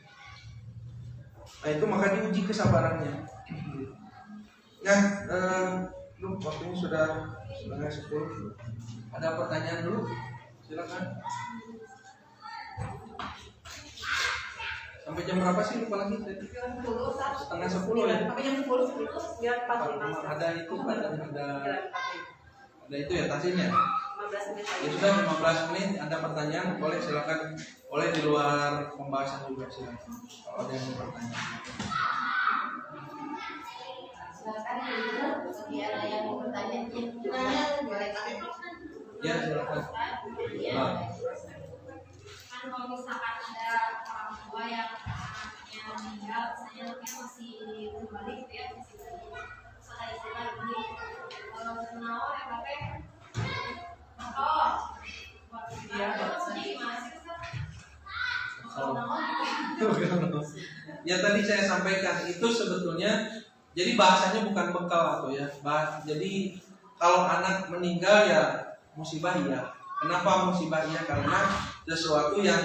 Nah itu maka diuji kesabarannya. Nah, waktunya sudah 9:30. Ada pertanyaan dulu? Silakan. Sampai jam berapa sih lupa lagi? 9:30. 9:30 ya. Sampai jam 10 itu biar pas. Ada itu ada itu ya tasnya. 15 menit. Ya sudah 15 menit. Ada pertanyaan boleh silakan. Boleh di luar pembahasan juga silakan. Kalau ada yang mau bertanya. Silakan bagi ada yang mau bertanya. Ya silakan. Kan kalau misalkan ada orang tua yang anaknya meninggal, misalnya anaknya masih kembali gitu ya, masih ada istilah gini, kalau kenal ya pakai maksudnya gimana sih Ya tadi saya sampaikan itu sebetulnya jadi bahasanya bukan bekal atau ya. Jadi kalau anak meninggal ya musibah ya. Kenapa musibah ya? Karena sesuatu yang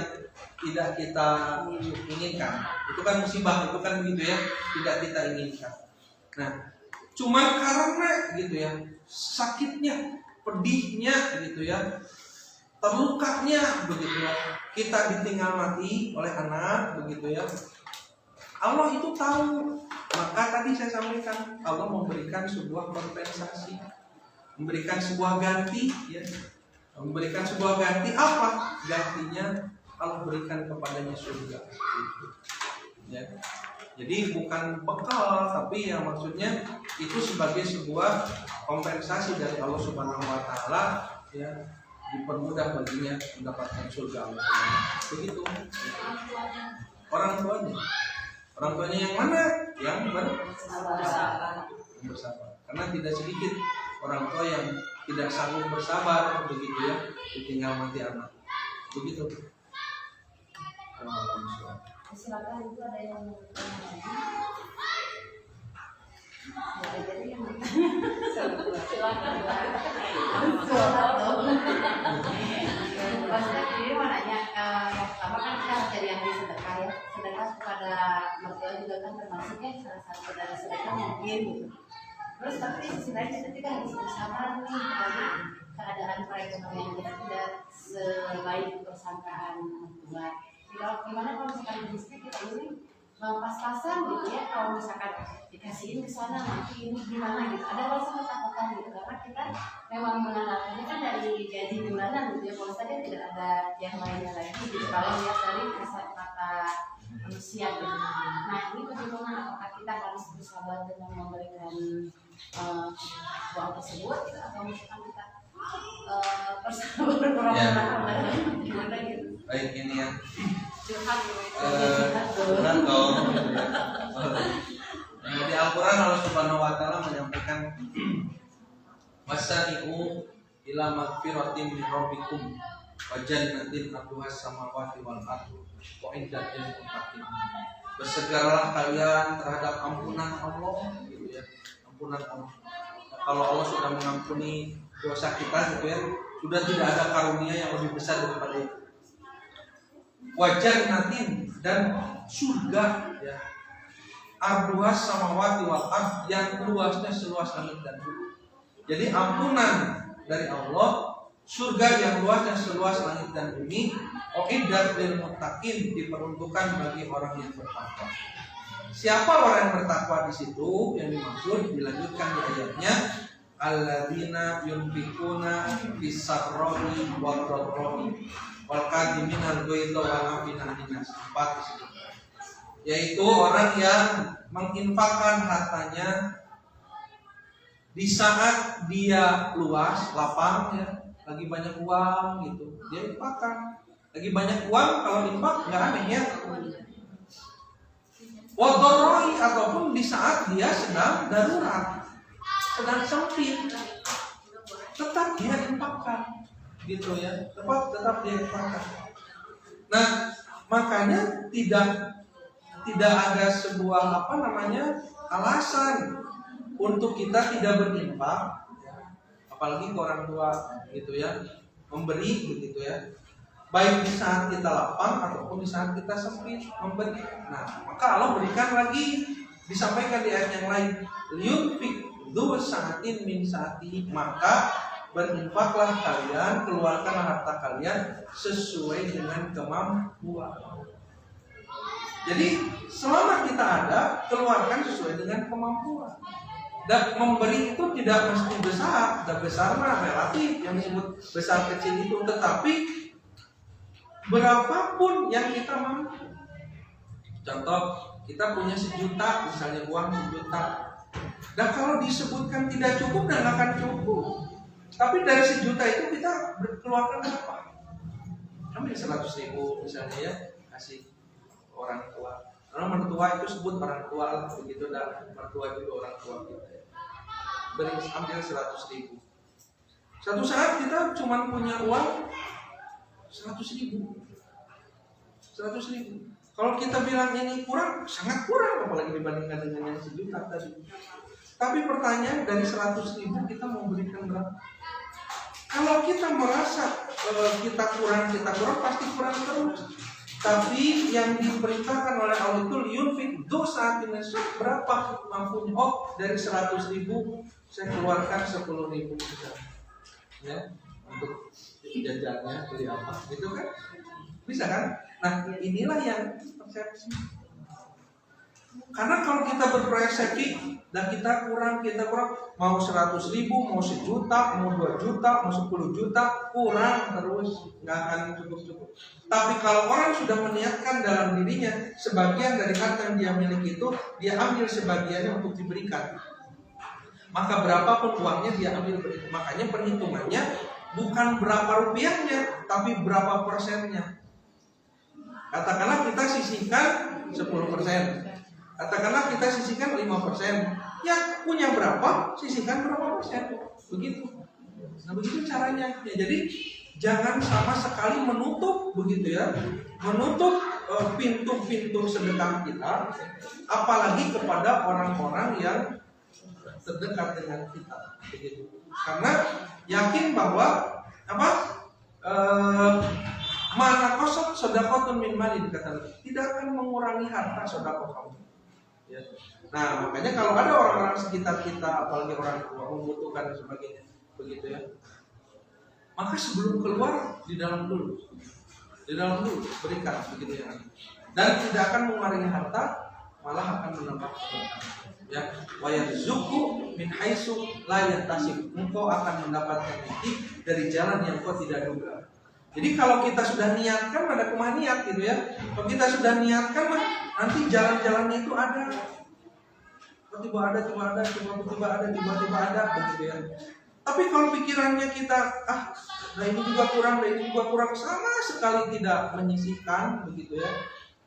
tidak kita inginkan. Itu kan musibah, itu kan begitu ya, tidak kita inginkan. Nah, cuma karena gitu ya, sakitnya, pedihnya gitu ya, terlukanya begitu ya, kita ditinggal mati oleh anak begitu ya. Allah itu tahu. Maka tadi saya sampaikan Allah memberikan sebuah kompensasi, memberikan sebuah ganti ya. Memberikan sebuah ganti apa? Gantinya Allah berikan kepadanya surga gitu. Ya. Jadi bukan bekal tapi ya maksudnya itu sebagai sebuah kompensasi dari Allah Subhanahu wa taala ya, dipermudah baginya mendapatkan surga Allah. Begitu. Orang tuanya Orang tuanya yang mana? Yang Bersabar. bersabar. Karena tidak sedikit orang tua yang tidak sanggup bersabar begitu ya, ditinggal mati anak. Begitu. Silakan, itu ada yang mau bertanya lagi? Ya, jadi yang silakan. Maksudnya ini mau nanya, yang pertama kan kita harus jadi ahli sedekah ya. Sedekah kepada mertua juga kan termasuk ya salah satu dari sedekah mungkin gitu. Terus tapi di sisi lain kita juga harus bersabar nih karena keadaan perekonomian kita tidak sebaik persangkaan mertua. Gimana kalau misalkan bisnis kita ini pas-pasan gitu ya, kalau misalkan dikasihin ke sana nanti ini gimana gitu, ada rasa ketakutan gitu karena kita memang mengandalkannya kan dari gaji bulanan gitu ya, kalau saja tidak ada yang lainnya lagi gitu kalau lihat dari kasat mata manusia gitu. Nah ini bagaimana, apakah kita harus bersabar dengan memberikan uang tersebut gitu, atau misalkan kita bersabar gimana gitu? Baik, ini ya. Curhat dong. Di Al-Quran Allah Subhanahu Wa Taala menyampaikan wasari'u ila magfiratin min rabbikum wa jannatin arduhas samawati wal ardu wa iddat lil muttaqin. Bersegeralah kalian terhadap ampunan Allah gitu ya. Ampunan Allah. Kalau Allah sudah mengampuni dosa kita gitu ya, sudah tidak ada karunia yang lebih besar daripada itu. Wajar nanti dan surga ya, arduhas samawati wal ard, yang luasnya seluas langit dan bumi. Jadi ampunan dari Allah, surga yang luasnya seluas langit dan bumi, uiddat lil muttaqin, diperuntukkan bagi orang yang bertakwa. Siapa orang yang bertakwa di situ? Yang dimaksud dilanjutkan di ayatnya, alladzina yunfikuna fis-sarra'i wad-dharra'i wal kadhiminal ghaidha wal 'afina 'anil nas. 4 disebut. Yaitu orang yang menginfakkan hartanya di saat dia luas, lapang ya, lagi banyak uang gitu, dia infakkan. Lagi banyak uang, kalau infak nggak aneh ya. Wadharra'i, ataupun di saat dia sedang darurat, sedang sempit, tetap dia infakkan. Gitu ya, tetap dia infakkan. Nah, makanya tidak ada sebuah alasan untuk kita tidak berinfak, apalagi ke orang tua gitu ya, memberi begitu ya, baik di saat kita lapang ataupun di saat kita sempit memberi. Nah, maka Allah berikan lagi, disampaikan di ayat yang lain, liyunfik dzu sa'atin min sa'ati, maka berinfaklah kalian, keluarkanlah harta kalian sesuai dengan kemampuan. Jadi selama kita ada, keluarkan sesuai dengan kemampuan. Dan memberi itu tidak mesti besar, dan besar mah relatif, yang disebut besar kecil itu, tetapi berapapun yang kita mampu. Contoh, kita punya 1 juta, misalnya uang 1 juta. Dan kalau disebutkan tidak cukup, dan akan cukup. Tapi dari 1 juta itu kita keluarkan berapa? Ambil 100.000 misalnya ya, kasih orang tua. Karena mertua itu sebut orang tua lah, begitu, dan mertua juga orang tua kita. Beri, ambil 100.000. Satu saat kita cuma punya uang 100.000. 100.000. Kalau kita bilang ini kurang, sangat kurang, apalagi dibandingkan dengan yang 1 juta tadi. Tapi pertanyaan, dari 100.000 kita mau berikan berapa? Kalau kita merasa kita kurang, pasti kurang terus. Tapi yang diperintahkan oleh Allah itu liyunfik dzu sa'atin, berapa mampunya. Oh, dari 100.000 saya keluarkan 10.000 ya, untuk jajannya, beli apa gitu kan, bisa kan? Nah, inilah yang persepsi. Karena kalau kita berpersepsi dan kita kurang, mau 100.000, mau 1 juta, mau 2 juta, mau 10 juta, kurang terus, nggak akan cukup. Tapi kalau orang sudah meniatkan dalam dirinya, sebagian dari harta yang dia miliki itu, dia ambil sebagiannya untuk diberikan. Maka berapapun uangnya dia ambil. Makanya perhitungannya bukan berapa rupiahnya, tapi berapa persennya. Katakanlah kita sisihkan 10%. Katakanlah kita sisihkan 5%, ya punya berapa, sisihkan berapa persen, begitu. Nah begitu caranya. Ya, jadi jangan sama sekali menutup begitu ya, menutup pintu-pintu sedekah kita, apalagi kepada orang-orang yang terdekat dengan kita, begitu. Karena yakin bahwa apa? Mana kosong sedekahun min malin, kata Nabi, tidak akan mengurangi harta sedekah kamu. Ya. Nah makanya kalau ada orang-orang sekitar kita, apalagi orang tua membutuhkan dan sebagainya, begitu ya. Maka sebelum keluar di dalam dulu berikan, begitu ya. Dan tidak akan mengurangi harta, malah akan menambah ya. Wa yarzuqu min haitsu la yahtasib. Engkau akan mendapatkan rezeki dari jalan yang kau tidak duga. Jadi kalau kita sudah niatkan, ada kemah niat gitu ya. Kalau kita sudah niatkan mah nanti jalan-jalannya itu ada. Tiba-tiba ada begitu ya. Tapi kalau pikirannya kita ini juga kurang, sama sekali tidak menyisihkan begitu ya.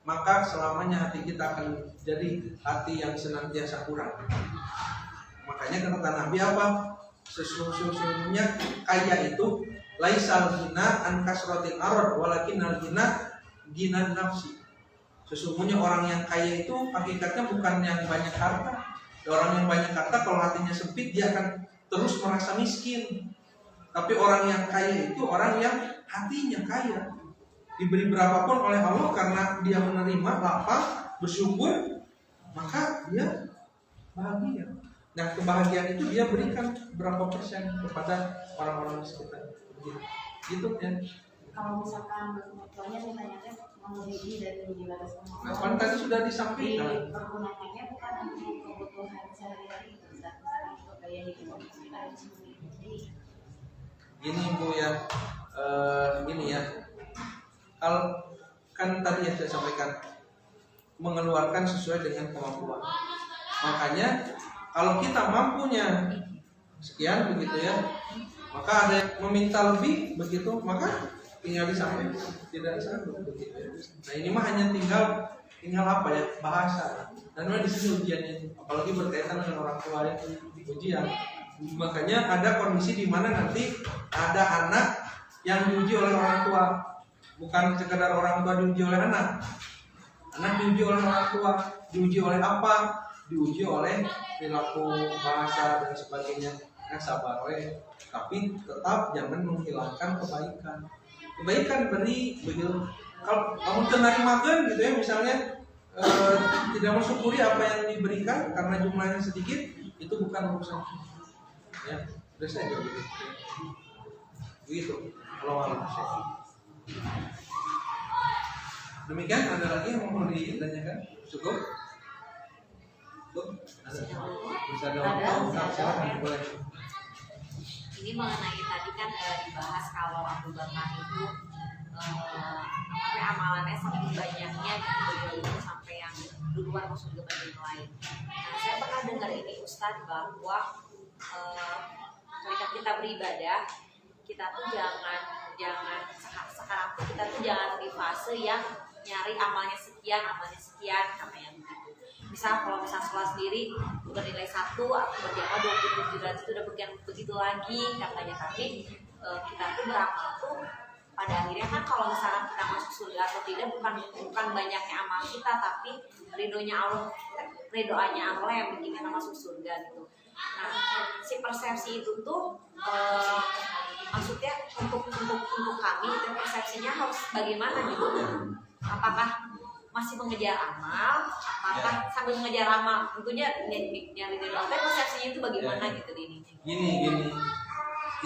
Maka selamanya hati kita akan jadi hati yang senantiasa kurang. Makanya kata Nabi apa? Sesungguhnya kaya itu laisal ghina an kasratil arad walakinnal ghina nafsi. Sesungguhnya orang yang kaya itu hakikatnya bukan yang banyak harta. Orang yang banyak harta kalau hatinya sempit dia akan terus merasa miskin. Tapi orang yang kaya itu orang yang hatinya kaya, diberi berapapun oleh Allah karena dia menerima lapang, bersyukur, maka dia bahagia. Nah kebahagiaan itu dia berikan berapa persen kepada orang-orang sekitar. Gitu ya. Kalau misalkan tuanya ditanya mau lebih dari 700 Nah, kan tadi sudah disampaikan. Pergunaannya bukan untuk kebutuhan sehari-hari, misalkan untuk gaya hidup kita sendiri. Gini Bu ya, gini ya. Kalau kan tadi yang saya sampaikan mengeluarkan sesuai dengan kemampuan. Makanya kalau kita mampunya sekian begitu ya, maka ada yang meminta lebih begitu, maka tinggal disampaikan, tidak sanggup begitu ya. Nah ini mah hanya tinggal apa ya, bahasa. Dan memang di sini ujiannya, apalagi berkaitan dengan orang tua ya, ujian. Makanya ada kondisi di mana nanti ada anak yang diuji oleh orang tua, bukan sekedar orang tua diuji oleh anak. Anak diuji oleh orang tua, diuji oleh apa? Diuji oleh perilaku, bahasa dan sebagainya. Sabar tapi tetap jangan menghilangkan kebaikan. Kebaikan beri begitu. Kalau kamu terima gitu ya, misalnya tidak mensyukuri apa yang diberikan karena jumlahnya sedikit, itu bukan urusan ya, udah saja begitu. Kalau malam demikian, ada lagi yang mau ditanyakan? Cukup? Bisa ada waktu, boleh. Ini mengenai tadi kan dibahas kalau Abu Bakar itu amalannya saking banyaknya gitu sampai yang duluan masuk ke bagian lain. Nah, saya pernah dengar ini Ustadz bahwa ketika kita beribadah kita tuh jangan sekarang tuh kita tuh jangan di fase yang nyari amalnya sekian katanya begitu. Misal kalau sholat sendiri bernilai 1 atau berjamaah 27 derajat itu udah begitu lagi katanya. Tapi kita tuh beramal tuh pada akhirnya kan kalau misalkan kita masuk surga atau tidak bukan banyaknya amal kita, tapi ridhonya Allah yang bikin kita masuk surga gitu. Nah si persepsi itu tuh maksudnya untuk kami itu persepsinya harus bagaimana gitu? Apakah masih mengejar amal, apakah sambil mengejar amal tentunya nyari dari Allah, persepsinya itu bagaimana gitu ini? Gini,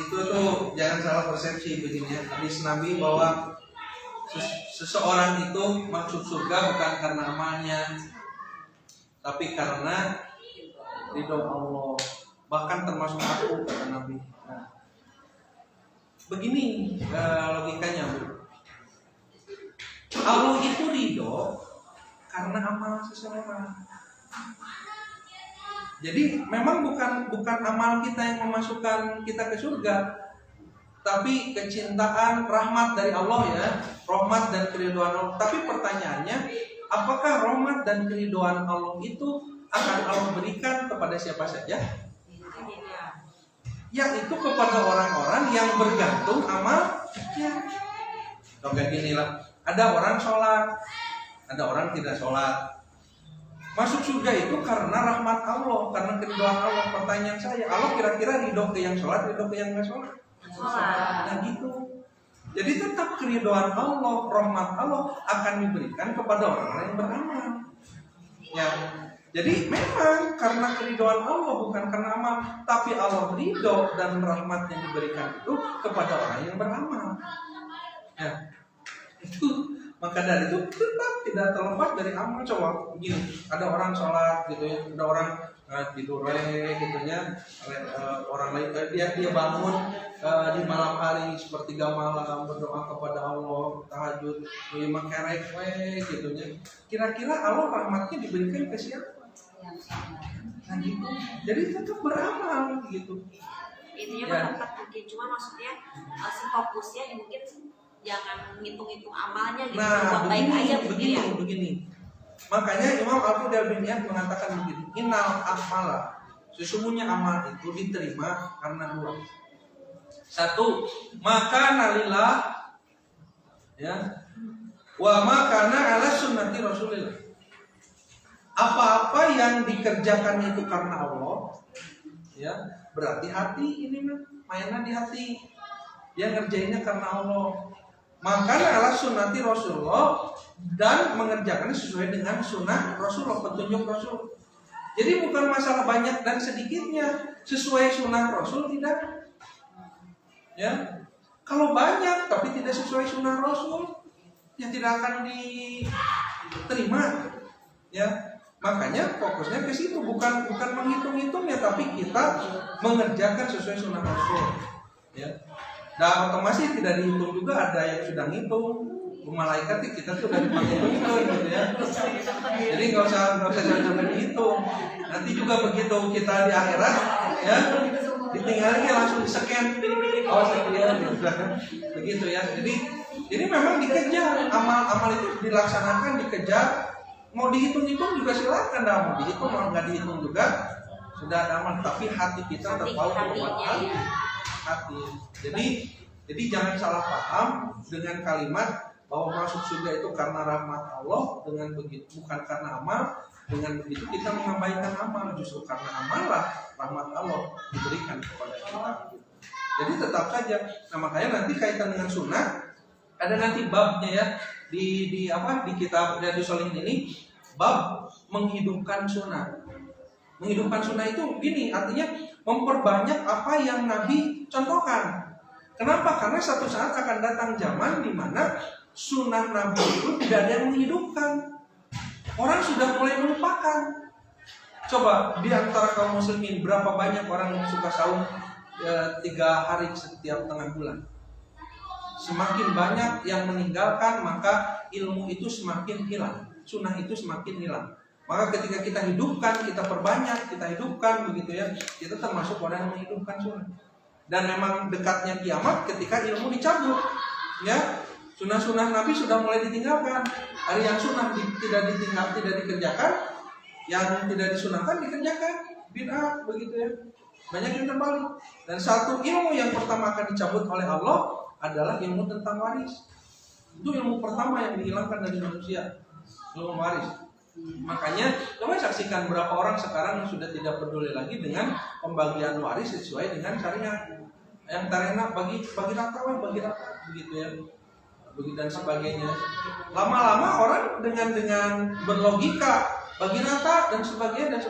itu tuh jangan salah persepsi begini ya. Hadis Nabi bahwa seseorang itu masuk surga bukan karena amalnya, tapi karena ridho Allah. Bahkan termasuk aku, kata Nabi. Nah, begini logikanya Bu. Allah itu ridho karena amal seseorang. Jadi memang bukan amal kita yang memasukkan kita ke surga, tapi kecintaan, rahmat dari Allah ya, rahmat dan keridhaan Allah. Tapi pertanyaannya, apakah rahmat dan keridhaan Allah itu akan Allah berikan kepada siapa saja? Yaitu kepada orang-orang yang bergantung amalnya. Oke, gini lah, ada orang sholat, ada orang tidak sholat. Masuk surga itu karena rahmat Allah, karena keridhaan Allah. Pertanyaan saya, Allah kira-kira ridho ke yang sholat, ridho ke yang nggak sholat? Nah gitu. Jadi tetap keridhaan Allah, rahmat Allah akan diberikan kepada orang-orang yang beramal. Ya. Jadi memang karena keridhaan Allah, bukan karena amal, tapi Allah ridho dan rahmat yang diberikan itu kepada orang yang beramal. Ya. Itu maka dari itu tetap tidak terlepas dari amal. Coba begini, ada orang sholat gitu ya, ada orang tidur gitu ya, orang lain dia bangun di malam hari sepertiga malam berdoa kepada Allah, tahajud, memang kerek gitu ya. Kira-kira Allah rahmatnya diberikan ke siapa? Nah gitu. Jadi tetap beramal gitu. Intinya Ya. tetap mungkin, cuma maksudnya si fokusnya mungkin jangan ngitung-ngitung amalnya gitu, Nah, buat baik aja mungkin ya. begini. Makanya Imam Al-Fudayl bin Iyad mengatakan begini, innal amala, sesungguhnya amal itu diterima karena dua. Satu, makana lillah, ya, wa makana ala sunnati Rasulillah. Apa-apa yang dikerjakan itu karena Allah, ya, berarti hati ini mainan di hati. Dia ngerjainnya karena Allah. Maka ala sunnati Rasulullah, dan mengerjakannya sesuai dengan sunnah Rasulullah, petunjuk Rasul. Jadi bukan masalah banyak dan sedikitnya, sesuai sunnah Rasul tidak. Ya, kalau banyak tapi tidak sesuai sunnah Rasul, ya tidak akan diterima. Ya, makanya fokusnya ke situ, bukan menghitung-hitungnya, tapi kita mengerjakan sesuai sunnah Rasul. Ya. Nah, otomatis tidak dihitung juga, ada yang sudah ngitung. Malaikat kita tuh udah dipakai hitung gitu ya. Jadi nggak usah coba dihitung. Nanti juga begitu kita di akhirat, ya, ditinggalnya langsung di-scan. Oh, sekian gitu kan. Begitu ya. Jadi memang dikejar, amal itu dilaksanakan, dikejar. Mau dihitung-hitung juga silakan, dah. Mau dihitung mau nggak dihitung juga sudah ada amal. Tapi hati kita terpaut buat hati. Jadi jangan salah paham dengan kalimat bahwa masuk surga itu karena rahmat Allah, dengan begitu bukan karena amal. Dengan begitu kita mengabaikan amal, justru karena amal lah rahmat Allah diberikan kepada kita. Jadi tetap saja. Nah, makanya nanti kaitan dengan sunnah ada nanti babnya ya di kitab Riyadhus Shalihin ini, bab menghidupkan sunnah. Menghidupkan sunnah itu gini, artinya memperbanyak apa yang Nabi contohkan. Kenapa? Karena satu saat akan datang zaman di mana sunnah Nabi itu tidak ada yang menghidupkan. Orang sudah mulai melupakan. Coba di antara kaum muslimin berapa banyak orang yang suka saum 3 hari setiap tengah bulan? Semakin banyak yang meninggalkan, maka ilmu itu semakin hilang, sunnah itu semakin hilang. Maka ketika kita hidupkan, kita perbanyak, kita hidupkan begitu ya, kita termasuk orang yang menghidupkan sunnah. Dan memang dekatnya kiamat ketika ilmu dicabut, ya. Sunnah-sunnah Nabi sudah mulai ditinggalkan. Hari yang sunnah tidak dikerjakan, yang tidak disunahkan dikerjakan, bid'ah begitu ya. Banyak yang terbalik. Dan satu ilmu yang pertama akan dicabut oleh Allah adalah ilmu tentang waris. Itu ilmu pertama yang dihilangkan dari manusia, ilmu waris. Makanya coba saksikan berapa orang sekarang yang sudah tidak peduli lagi dengan pembagian waris sesuai dengan syariat. Yang terena bagi rata begitu ya. Begitu dan sebagainya. Lama-lama orang dengan berlogika bagi rata dan sebagainya,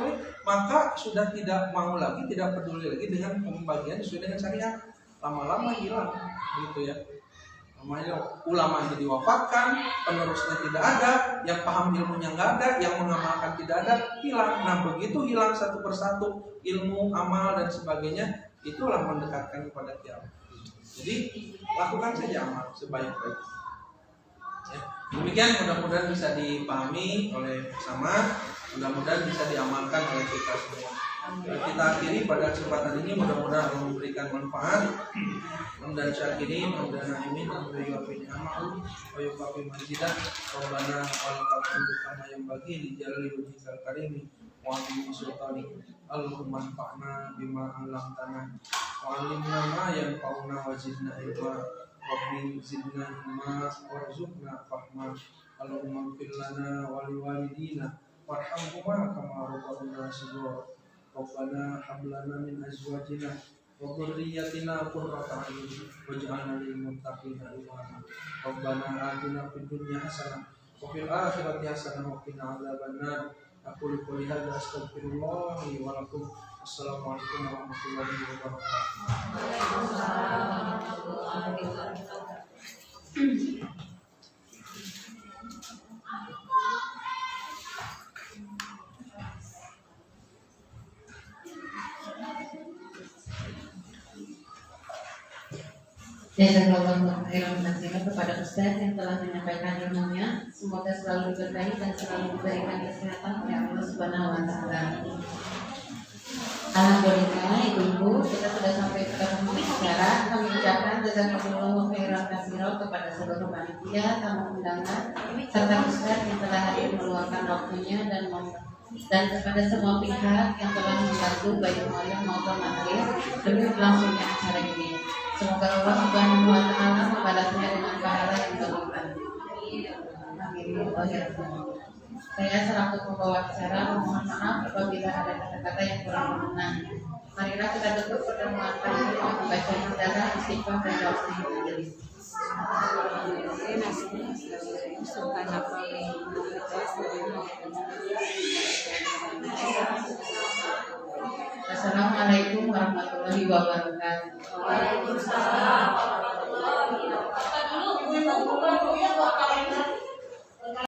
maka sudah tidak mau lagi, tidak peduli lagi dengan pembagian sesuai dengan syariat. Lama-lama hilang gitu ya. Namanya ulama jadi wafatkan, penerusnya tidak ada, yang paham ilmunya nggak ada, yang mengamalkan tidak ada, hilang. Nah begitu hilang satu persatu ilmu, amal dan sebagainya, itulah mendekatkan kepada kiamat. Jadi lakukan saja amal sebaik-baiknya. Ya. Demikian mudah-mudahan bisa dipahami oleh bersama. Mudah-mudahan bisa diamalkan oleh kita semua. Kita akhiri pada kesempatan ini, mudah-mudahan Allah memberikan manfaat. Dan syakirin, dan na'imin, dan yuwafi ni'amahu, wa yuwafi majidah, Rabbana wal-kafu kama yang bagi di jalali wajhikal karimi, wa amin sultani. Allahumma anfa'na bima 'allamtana, wa 'allimna ma yanfa'una wa zidna ilma. Rabbi zidna ilma warzuqna fahma. Allahumma ighfir lana wa liwalidina warhamhuma kama rabbayana shighara. Rabbana hab lana min azwajina wa dhurriyyatina qurrata a'yun waj'alna lil muttaqina imama. Rabbana atina fid dunya hasanah wa fil akhirati hasanah wa qina adzabannar. Aqulu qouli hadza astaghfirullah li wa lakum. Assalamualaikum warahmatullahi wabarakatuh. Jazakallahu khairan katsiran kepada Ustaz yang telah menyampaikan ilmunya. Semoga selalu diberkahi dan selalu diberikan kesehatan oleh Allah Subhanahu wa taala. Alhamdulillah, Ibu-ibu, kita sudah sampai pada penghujung acara. Kami ucapkan jazakallahu khairan katsiran kepada seluruh panitia, tamu undangan, serta Ustaz yang telah hadir meluangkan waktunya dan kepada semua pihak yang telah membantu baik Maryam maupun Mahrif demi berlangsungnya acara ini. Semoga Allah Subhanahu wa taala membalasnya dengan pahala yang berlimpah. Amin. Saya selaku pembawa acara mohon maaf apabila ada kata-kata yang kurang berkenan. Marilah kita duduk pertemuan kali ini untuk membaca saudara istighfar dan doa majelis. Assalamualaikum warahmatullahi wabarakatuh. Waalaikumsalam warahmatullahi wabarakatuh.